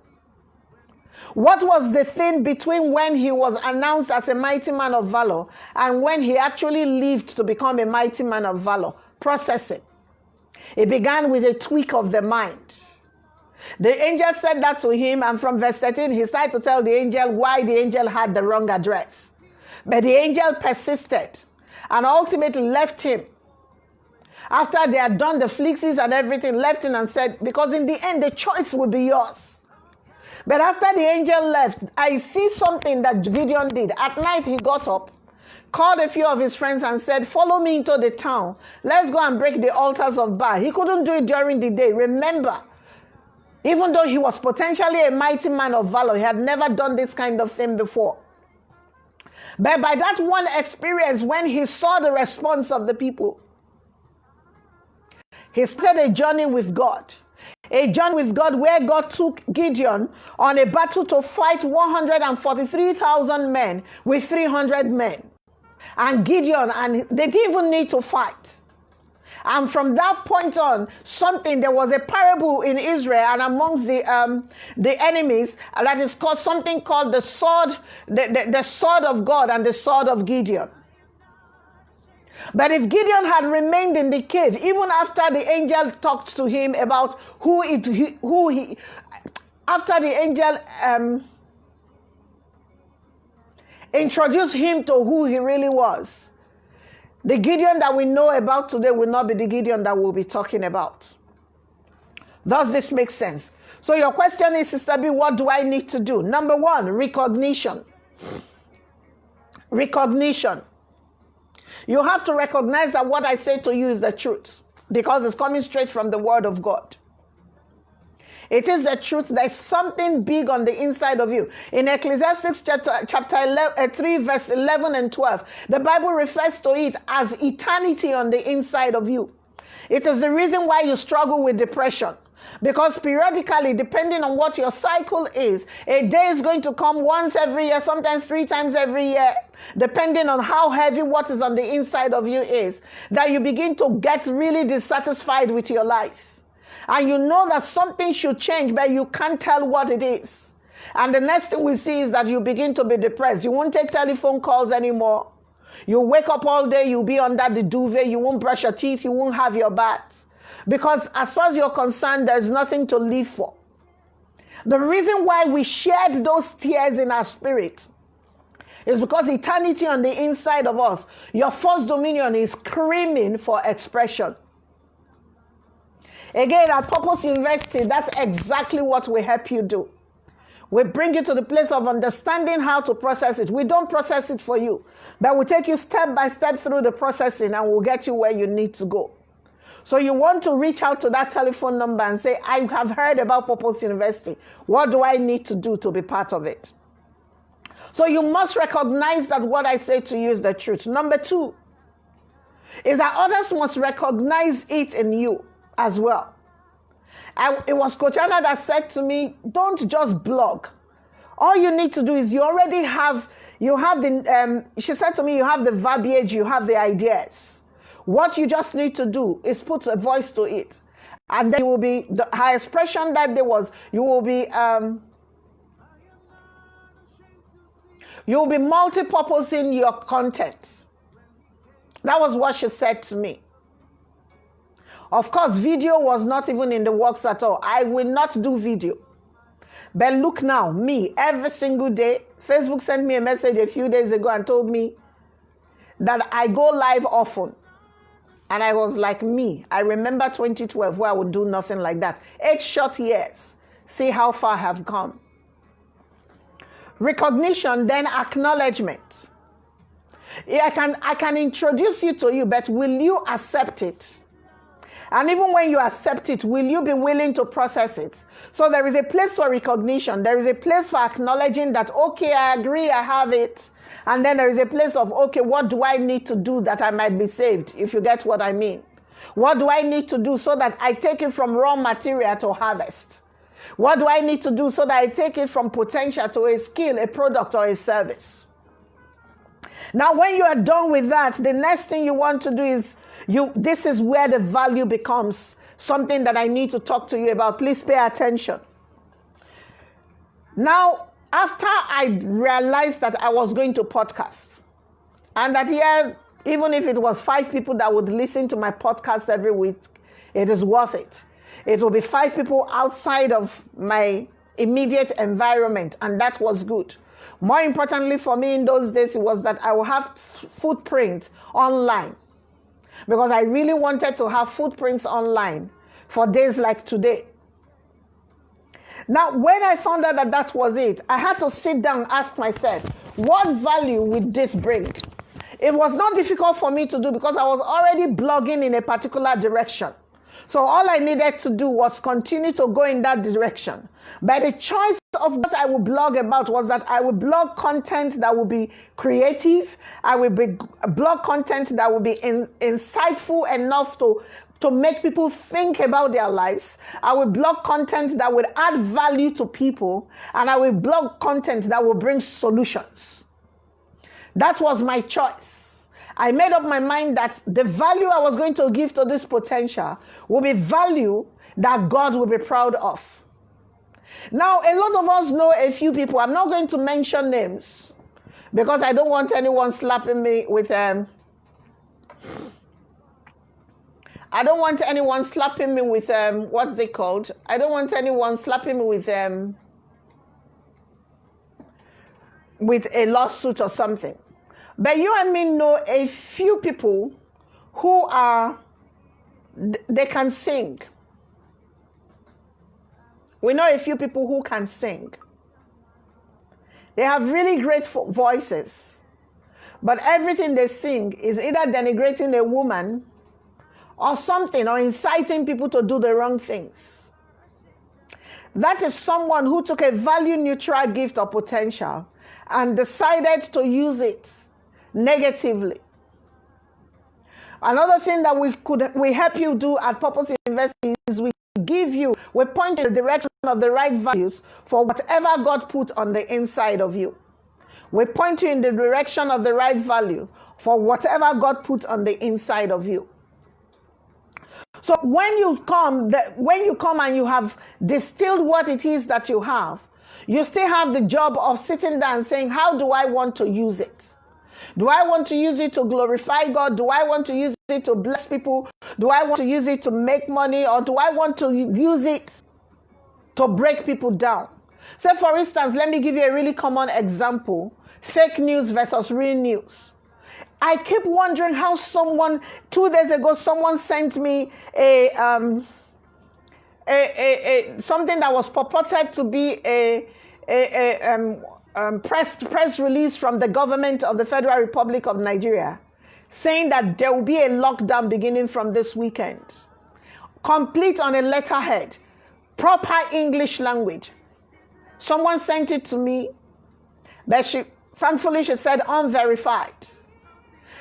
What was the thing between when he was announced as a mighty man of valor and when he actually lived to become a mighty man of valor? Processing. It began with a tweak of the mind. The angel said that to him, and from verse 13, he started to tell the angel why the angel had the wrong address. But the angel persisted and ultimately left him. After they had done the fleeces and everything, left him and said, because in the end, the choice will be yours. But after the angel left, I see something that Gideon did. At night, he got up, called a few of his friends and said, follow me into the town. Let's go and break the altars of Baal. He couldn't do it during the day. Remember, even though he was potentially a mighty man of valor, he had never done this kind of thing before. But by that one experience, when he saw the response of the people, he started a journey with God. A journey with God where God took Gideon on a battle to fight 143,000 men with 300 men. And Gideon, and they didn't even need to fight. And from that point on, there was a parable in Israel and amongst the enemies that is called something called the sword, the sword of God and the sword of Gideon. But if Gideon had remained in the cave, even after the angel talked to him about after the angel introduced him to who he really was, the Gideon that we know about today will not be the Gideon that we'll be talking about. Does this make sense? So your question is, Sister B, what do I need to do? Number one, recognition. Recognition. You have to recognize that what I say to you is the truth, because it's coming straight from the Word of God. It is the truth. There's something big on the inside of you. In Ecclesiastes chapter 3, verse 11 and 12, the Bible refers to it as eternity on the inside of you. It is the reason why you struggle with depression. Because periodically, depending on what your cycle is, a day is going to come once every year, sometimes 3 times every year, depending on how heavy what is on the inside of you is, that you begin to get really dissatisfied with your life. And you know that something should change, but you can't tell what it is. And the next thing we see is that you begin to be depressed. You won't take telephone calls anymore. You wake up all day, you'll be under the duvet, you won't brush your teeth, you won't have your bath. Because as far as you're concerned, there's nothing to live for. The reason why we shed those tears in our spirit is because eternity on the inside of us, your first dominion is screaming for expression. Again, at Purpose University, that's exactly what we help you do. We bring you to the place of understanding how to process it. We don't process it for you, but we take you step by step through the processing and we'll get you where you need to go. So you want to reach out to that telephone number and say, I have heard about Purpose University. What do I need to do to be part of it? So you must recognize that what I say to you is the truth. Number 2 is that others must recognize it in you as well. It was Coach Anna that said to me, don't just blog. All you need to do is you already have, she said to me, you have the verbiage, you have the ideas. What you just need to do is put a voice to it. And then you will be, her expression that day was, you will be multi-purposing your content. That was what she said to me. Of course, video was not even in the works at all. I will not do video. But look now, me, every single day, Facebook sent me a message a few days ago and told me that I go live often. And I was like, me, I remember 2012 where I would do nothing like that. 8 short years. See how far I have come. Recognition, then acknowledgement. I can introduce you to you, but will you accept it? And even when you accept it, will you be willing to process it? So there is a place for recognition. There is a place for acknowledging that, okay, I agree, I have it. And then there is a place of, okay, what do I need to do that I might be saved, if you get what I mean? What do I need to do so that I take it from raw material to harvest? What do I need to do so that I take it from potential to a skill, a product, or a service? Now, when you are done with that, the next thing you want to do is, this is where the value becomes something that I need to talk to you about. Please pay attention. Now, after I realized that I was going to podcast, and that here, even if it was 5 people that would listen to my podcast every week, it is worth it. It will be 5 people outside of my immediate environment, and that was good. More importantly for me in those days, it was that I will have footprint online, because I really wanted to have footprints online for days like today. Now, when I found out that that was it, I had to sit down and ask myself, what value would this bring? It was not difficult for me to do because I was already blogging in a particular direction. So all I needed to do was continue to go in that direction. But the choice of what I would blog about was that I would blog content that would be creative. I would blog content that would be insightful enough to make people think about their lives. I would blog content that would add value to people. And I would blog content that would bring solutions. That was my choice. I made up my mind that the value I was going to give to this potential will be value that God will be proud of. Now, a lot of us know a few people. I'm not going to mention names because I don't want anyone slapping me with I don't want anyone slapping me with what's it called? I don't want anyone slapping me with a lawsuit or something. But you and me know a few people who they can sing. We know a few people who can sing. They have really great voices. But everything they sing is either denigrating a woman or something, or inciting people to do the wrong things. That is someone who took a value neutral gift or potential and decided to use it negatively. Another thing that we help you do at Purpose Investing is we point in the direction of the right values for whatever God put on the inside of you. We point you in the direction of the right value for whatever God put on the inside of you. So when you come and you have distilled what it is that you have, you still have the job of sitting down and saying, how do I want to use it? Do I want to use it to glorify God? Do I want to use it to bless people? Do I want to use it to make money? Or do I want to use it to break people down? Say, for instance, let me give you a really common example. Fake news versus real news. I keep wondering how 2 days ago, someone sent me something that was purported to be a press release from the government of the Federal Republic of Nigeria, saying that there will be a lockdown beginning from this weekend. Complete on a letterhead, proper English language. Someone sent it to me, but thankfully she said unverified.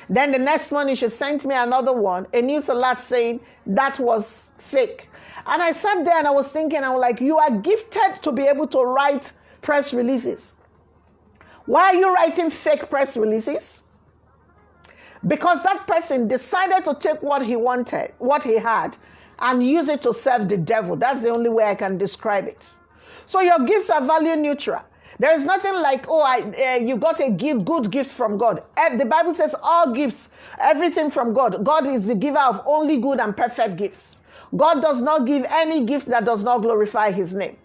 Then the next morning she sent me another one, a news alert saying that was fake. And I sat there and I was thinking, I was like, you are gifted to be able to write press releases. Why are you writing fake press releases? Because that person decided to take what he wanted, what he had, and use it to serve the devil. That's the only way I can describe it. So your gifts are value neutral. There is nothing like, you got a good gift from God. The Bible says all gifts, everything from God. God is the giver of only good and perfect gifts. God does not give any gift that does not glorify his name.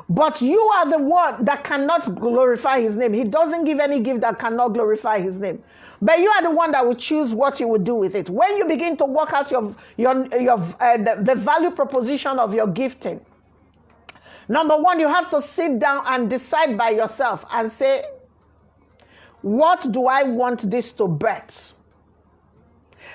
But you are the one that cannot glorify his name. He doesn't give any gift that cannot glorify his name. But you are the one that will choose what you will do with it. When you begin to work out the value proposition of your gifting, number one, you have to sit down and decide by yourself and say, what do I want this to birth?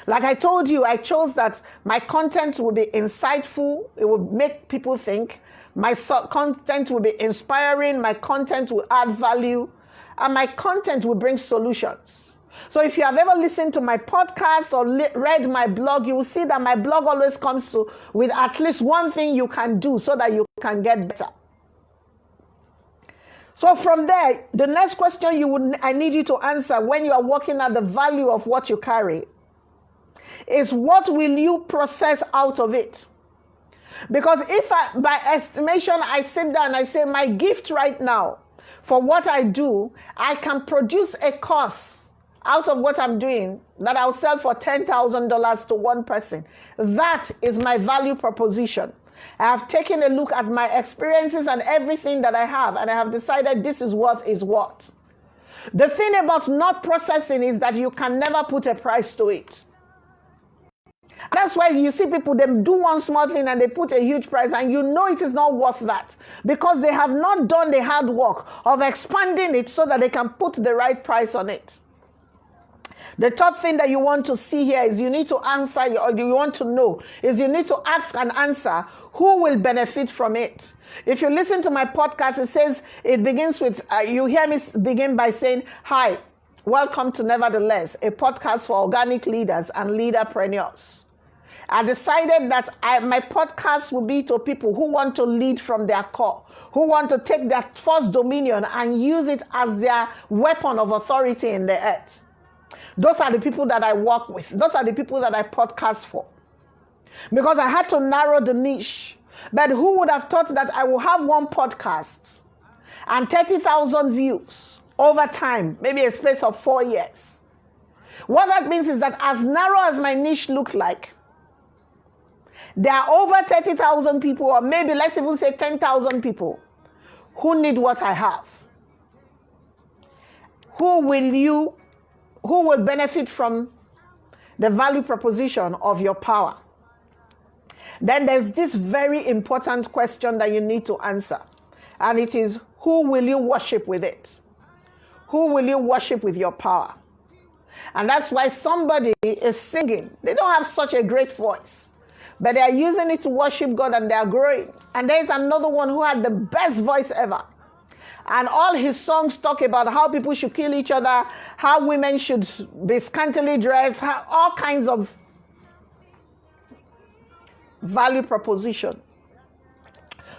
Like I told you, I chose that my content will be insightful. It will make people think. My content will be inspiring. My content will add value. And my content will bring solutions. So if you have ever listened to my podcast or read my blog, you will see that my blog always comes with at least one thing you can do so that you can get better. So from there, the next question I need you to answer when you are working at the value of what you carry is, what will you process out of it? Because if by estimation, I sit down and I say my gift right now for what I do, I can produce a course out of what I'm doing that I'll sell for $10,000 to one person. That is my value proposition. I have taken a look at my experiences and everything that I have, and I have decided this is what is what. The thing about not processing is that you can never put a price to it. That's why you see people, they do one small thing and they put a huge price, and you know it is not worth that because they have not done the hard work of expanding it so that they can put the right price on it. The third thing that you want to see here is you need to answer, or you want to know, is you need to ask and answer who will benefit from it. If you listen to my podcast, it says, it begins with, you hear me begin by saying, hi, welcome to Nevertheless, a podcast for organic leaders and leaderpreneurs. I decided that my podcast will be to people who want to lead from their core, who want to take their first dominion and use it as their weapon of authority in the earth. Those are the people that I work with. Those are the people that I podcast for. Because I had to narrow the niche. But who would have thought that I will have one podcast and 30,000 views over time, maybe a space of 4 years. What that means is that as narrow as my niche looked like, there are over 30,000 people, or maybe let's even say 10,000 people who need what I have. Who will benefit from the value proposition of your power? Then there's this very important question that you need to answer. And it is, who will you worship with it? Who will you worship with your power? And that's why somebody is singing. They don't have such a great voice, but they are using it to worship God and they are growing. And there's another one who had the best voice ever. And all his songs talk about how people should kill each other, how women should be scantily dressed, all kinds of value proposition.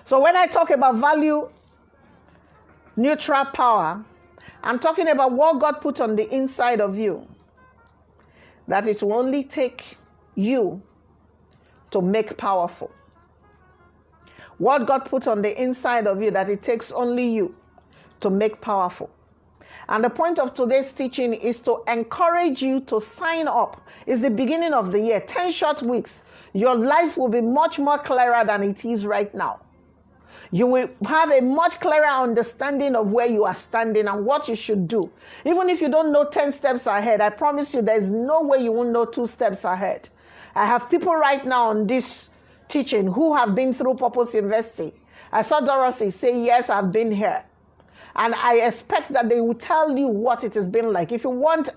So when I talk about value neutral power, I'm talking about what God put on the inside of you, that it will only take you to make powerful. What God put on the inside of you, that it takes only you to make powerful. And the point of today's teaching is to encourage you to sign up. It's the beginning of the year, 10 short weeks. Your life will be much more clearer than it is right now. You will have a much clearer understanding of where you are standing and what you should do. Even if you don't know 10 steps ahead, I promise you there's no way you won't know 2 steps ahead. I have people right now on this teaching who have been through Purpose University. I saw Dorothy say, yes, I've been here. And I expect that they will tell you what it has been like. If you want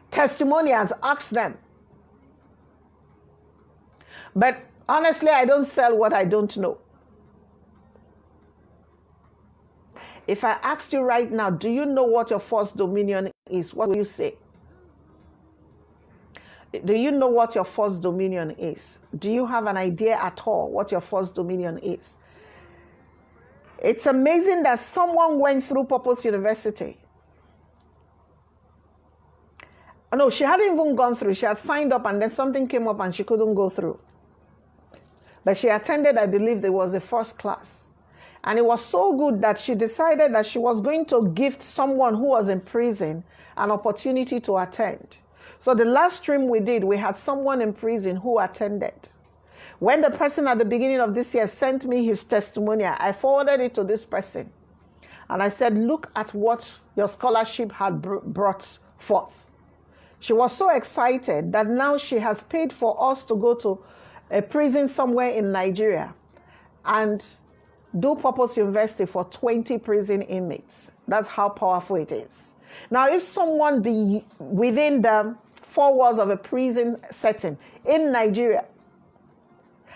testimonials, ask them. But honestly, I don't sell what I don't know. If I asked you right now, do you know what your first dominion is? What will you say? Do you know what your first dominion is? Do you have an idea at all what your first dominion is? It's amazing that someone went through Purpose University. No, she hadn't even gone through. She had signed up and then something came up and she couldn't go through. But she attended, I believe, there was a first class. And it was so good that she decided that she was going to gift someone who was in prison an opportunity to attend. So the last stream we did, we had someone in prison who attended. When the person at the beginning of this year sent me his testimonial, I forwarded it to this person. And I said, look at what your scholarship had brought forth. She was so excited that now she has paid for us to go to a prison somewhere in Nigeria and do Purpose University for 20 prison inmates. That's how powerful it is. Now, if someone be within the 4 walls of a prison setting in Nigeria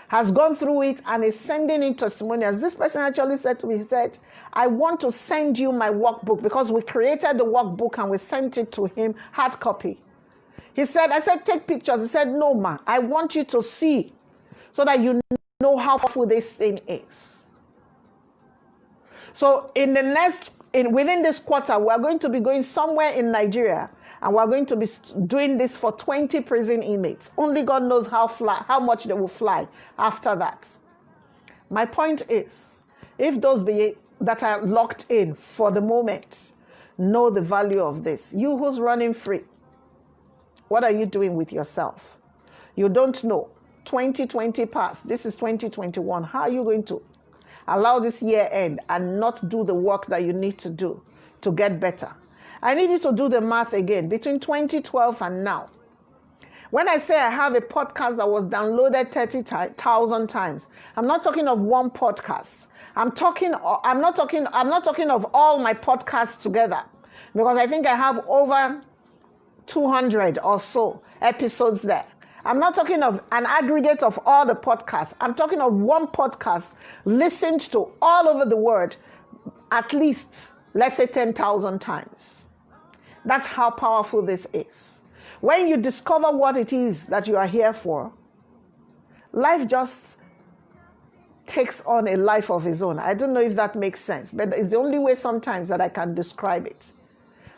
has gone through it and is sending in testimonials, this person actually said to me, he said, I want to send you my workbook, because we created the workbook and we sent it to him, hard copy. He said, I said, take pictures. He said, no, ma, I want you to see so that you know how powerful this thing is. So within this quarter, we're going to be going somewhere in Nigeria and we're going to be doing this for 20 prison inmates. Only God knows how much they will fly after that. My point is, if those that are locked in for the moment know the value of this, you who's running free, what are you doing with yourself? You don't know. 2020 passed. This is 2021. How are you going to allow this year end and not do the work that you need to do to get better? I need you to do the math again between 2012 and now. When I say I have a podcast that was downloaded 30,000 times, I'm not talking of one podcast. I'm not talking of all my podcasts together, because I think I have over 200 or so episodes there. I'm not talking of an aggregate of all the podcasts. I'm talking of one podcast listened to all over the world at least, let's say, 10,000 times. That's how powerful this is. When you discover what it is that you are here for, life just takes on a life of its own. I don't know if that makes sense, but it's the only way sometimes that I can describe it.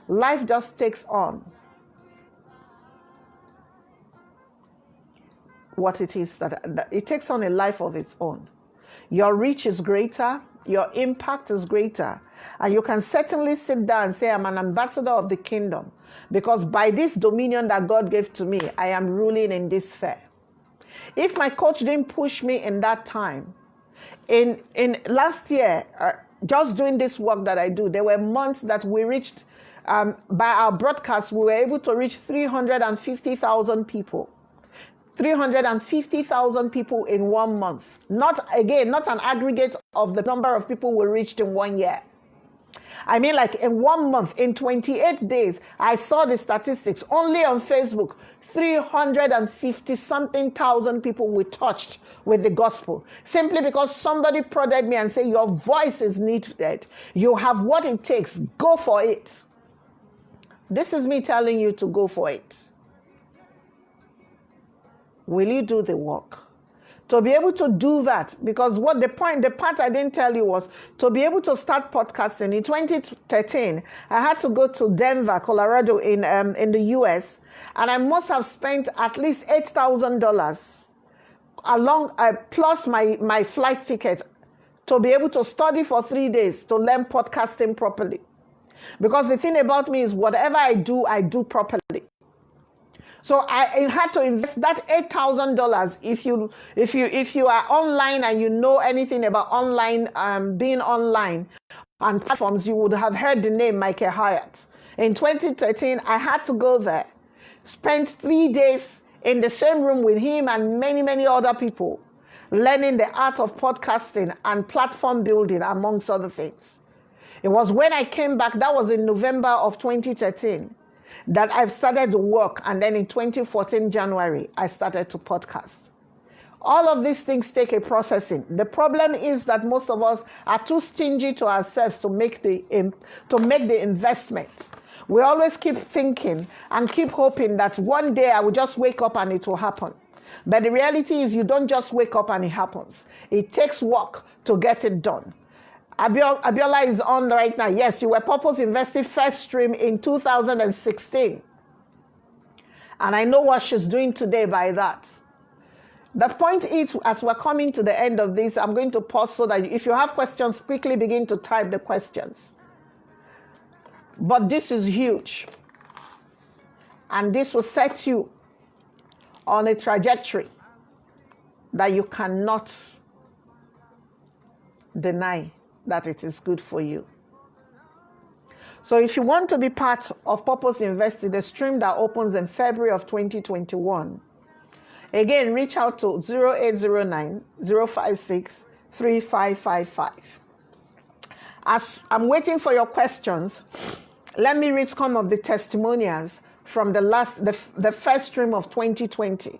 Life just takes on what it is that it takes on a life of its own. Your reach is greater, your impact is greater, and you can certainly sit down and say, I'm an ambassador of the kingdom, because by this dominion that God gave to me, I am ruling in this sphere. If my coach didn't push me in that time, in last year, just doing this work that I do, there were months that we reached, by our broadcast, we were able to reach 350,000 people. 350,000 people in 1 month. Not an aggregate of the number of people we reached in 1 year. I mean, like in 1 month, in 28 days, I saw the statistics only on Facebook. 350 something thousand people were touched with the gospel, simply because somebody prodded me and said, your voice is needed. You have what it takes. Go for it. This is me telling you to go for it. Will you do the work? To be able to do that, because what the part I didn't tell you was, to be able to start podcasting in 2013, I had to go to Denver, Colorado in the US, and I must have spent at least $8,000 along plus my flight ticket to be able to study for 3 days to learn podcasting properly. Because the thing about me is, whatever I do properly. So I had to invest that $8,000. If you are online and you know anything about online, being online and platforms, you would have heard the name Michael Hyatt. In 2013, I had to go there, spend 3 days in the same room with him and many, many other people, learning the art of podcasting and platform building, amongst other things. It was when I came back, that was in November of 2013. That I've started to work, and then in 2014 January I started to podcast. All of these things take a processing. The problem is that most of us are too stingy to ourselves to make the investment. We always keep thinking and keep hoping that one day I will just wake up and it will happen. But the reality is, you don't just wake up and it happens. It takes work to get it done. Abiola is on right now. Yes, you were Purpose Investing first stream in 2016. And I know what she's doing today by that. The point is, as we're coming to the end of this, I'm going to pause so that if you have questions, quickly begin to type the questions. But this is huge. And this will set you on a trajectory that you cannot deny that it is good for you. So if you want to be part of Purpose Investing, the stream that opens in February of 2021, again, reach out to 0809-056-3555. As I'm waiting for your questions, let me read some of the testimonials from the first stream of 2020.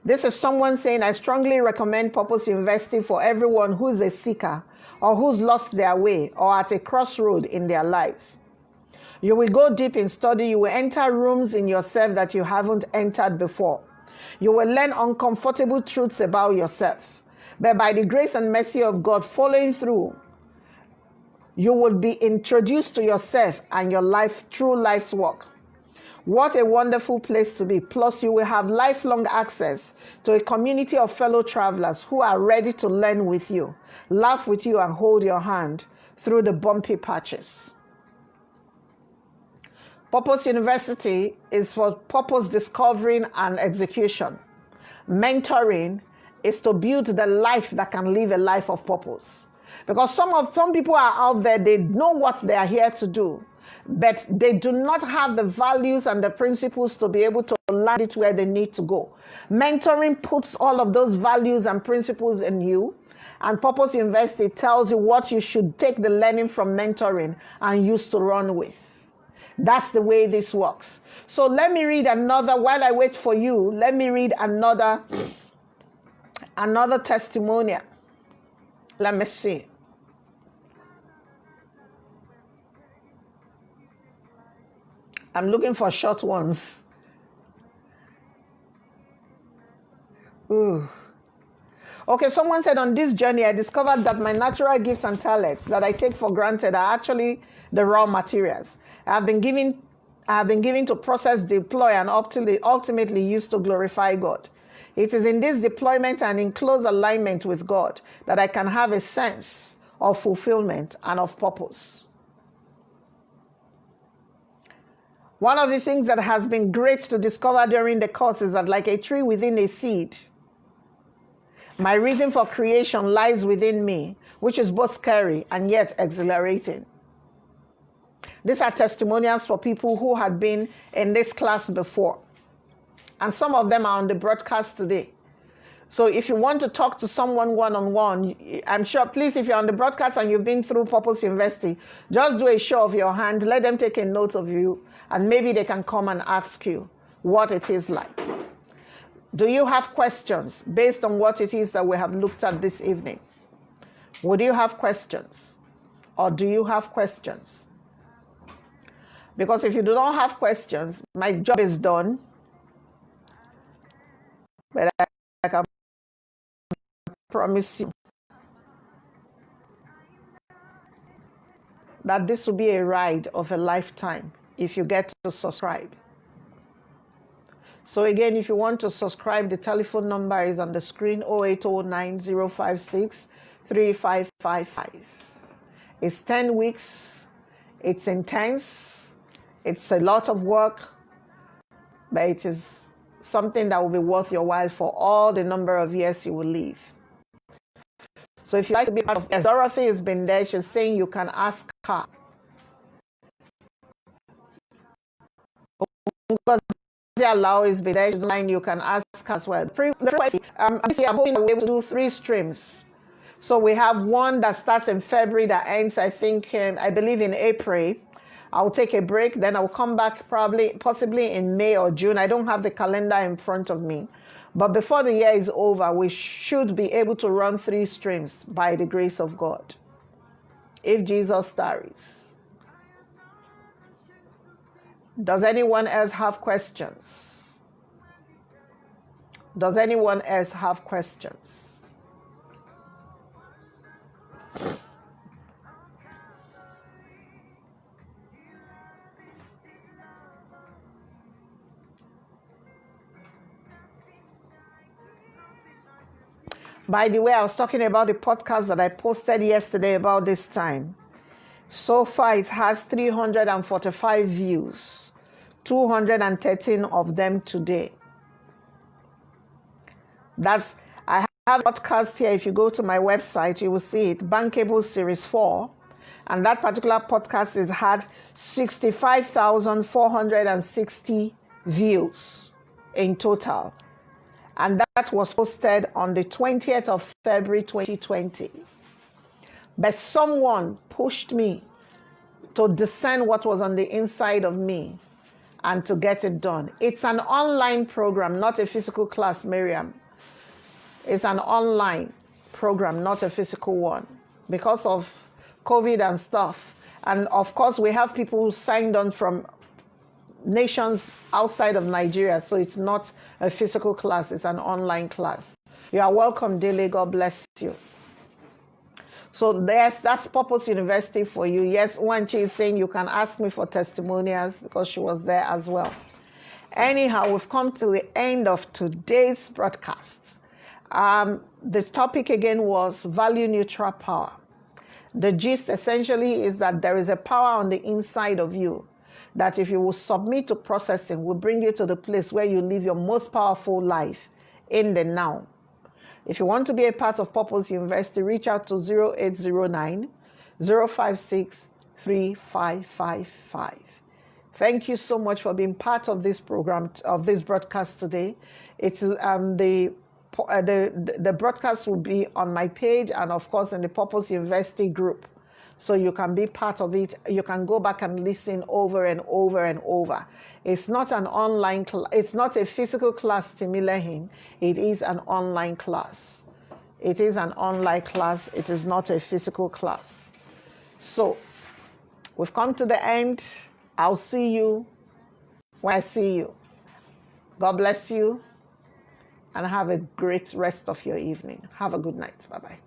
This is someone saying, I strongly recommend Purpose Investing for everyone who's a seeker or who's lost their way or at a crossroad in their lives. You will go deep in study. You will enter rooms in yourself that you haven't entered before. You will learn uncomfortable truths about yourself. But by the grace and mercy of God following through, you will be introduced to yourself and your life through life's work. What a wonderful place to be. Plus, you will have lifelong access to a community of fellow travelers who are ready to learn with you, laugh with you, and hold your hand through the bumpy patches. Purpose University is for purpose discovering and execution. Mentoring is to build the life that can live a life of purpose. Because some people are out there, they know what they are here to do, but they do not have the values and the principles to be able to land it where they need to go. Mentoring puts all of those values and principles in you, and Purpose University tells you what you should take the learning from mentoring and use to run with. That's the way this works. So let me read another, while I wait for you, let me read another testimonial. Let me see. I'm looking for short ones. Ooh. Okay, someone said, on this journey, I discovered that my natural gifts and talents that I take for granted are actually the raw materials I have been given to process, deploy, and ultimately use to glorify God. It is in this deployment and in close alignment with God that I can have a sense of fulfillment and of purpose. One of the things that has been great to discover during the course is that, like a tree within a seed, my reason for creation lies within me, which is both scary and yet exhilarating. These are testimonials for people who had been in this class before. And some of them are on the broadcast today. So if you want to talk to someone one-on-one, I'm sure, please, if you're on the broadcast and you've been through Purpose University, just do a show of your hand. Let them take a note of you, and maybe they can come and ask you what it is like. Do you have questions based on what it is that we have looked at this evening? Would you have questions? Or do you have questions? Because if you do not have questions, my job is done. But I can promise you that this will be a ride of a lifetime if you get to subscribe. So again, if you want to subscribe, the telephone number is on the screen, 0809-056-3555. It's 10 weeks. It's intense. It's a lot of work, but it is something that will be worth your while for all the number of years you will live. So if you like to be part of it, Dorothy has been there. She's saying you can ask her. Because allow is been there, she's online, you can ask her as well. I'm hoping we're able to do 3 streams. So we have one that starts in February that ends, I believe in April. I'll take a break, then I'll come back possibly in May or June. I don't have the calendar in front of me. But before the year is over, we should be able to run 3 streams by the grace of God, if Jesus tarries. Does anyone else have questions? Does anyone else have questions? By the way, I was talking about the podcast that I posted yesterday about this time. So far, it has 345 views, 213 of them today. I have a podcast here. If you go to my website, you will see it, Bankable Series 4. And that particular podcast has had 65,460 views in total. And that was posted on the 20th of February 2020. But someone pushed me to discern what was on the inside of me and to get it done. It's an online program, not a physical class, Miriam. It's an online program, not a physical one, because of COVID and stuff. And of course, we have people who signed on from nations outside of Nigeria, so it's not a physical class, it's an online class. You are welcome, Dele. God bless you. So that's Purpose University for you. Yes, Wanchi is saying you can ask me for testimonials because she was there as well. Anyhow, we've come to the end of today's broadcast. The topic again was value neutral power. The gist essentially is that there is a power on the inside of you that if you will submit to processing, will bring you to the place where you live your most powerful life in the now. If you want to be a part of Purpose University, reach out to 0809-056-3555. Thank you so much for being part of this program, of this broadcast today. It's the broadcast will be on my page and of course in the Purpose University group. So you can be part of it. You can go back and listen over and over and over. It's not an online class. It's not a physical class, Timilehin. It is an online class. It is an online class. It is not a physical class. So we've come to the end. I'll see you when I see you. God bless you and have a great rest of your evening. Have a good night. Bye-bye.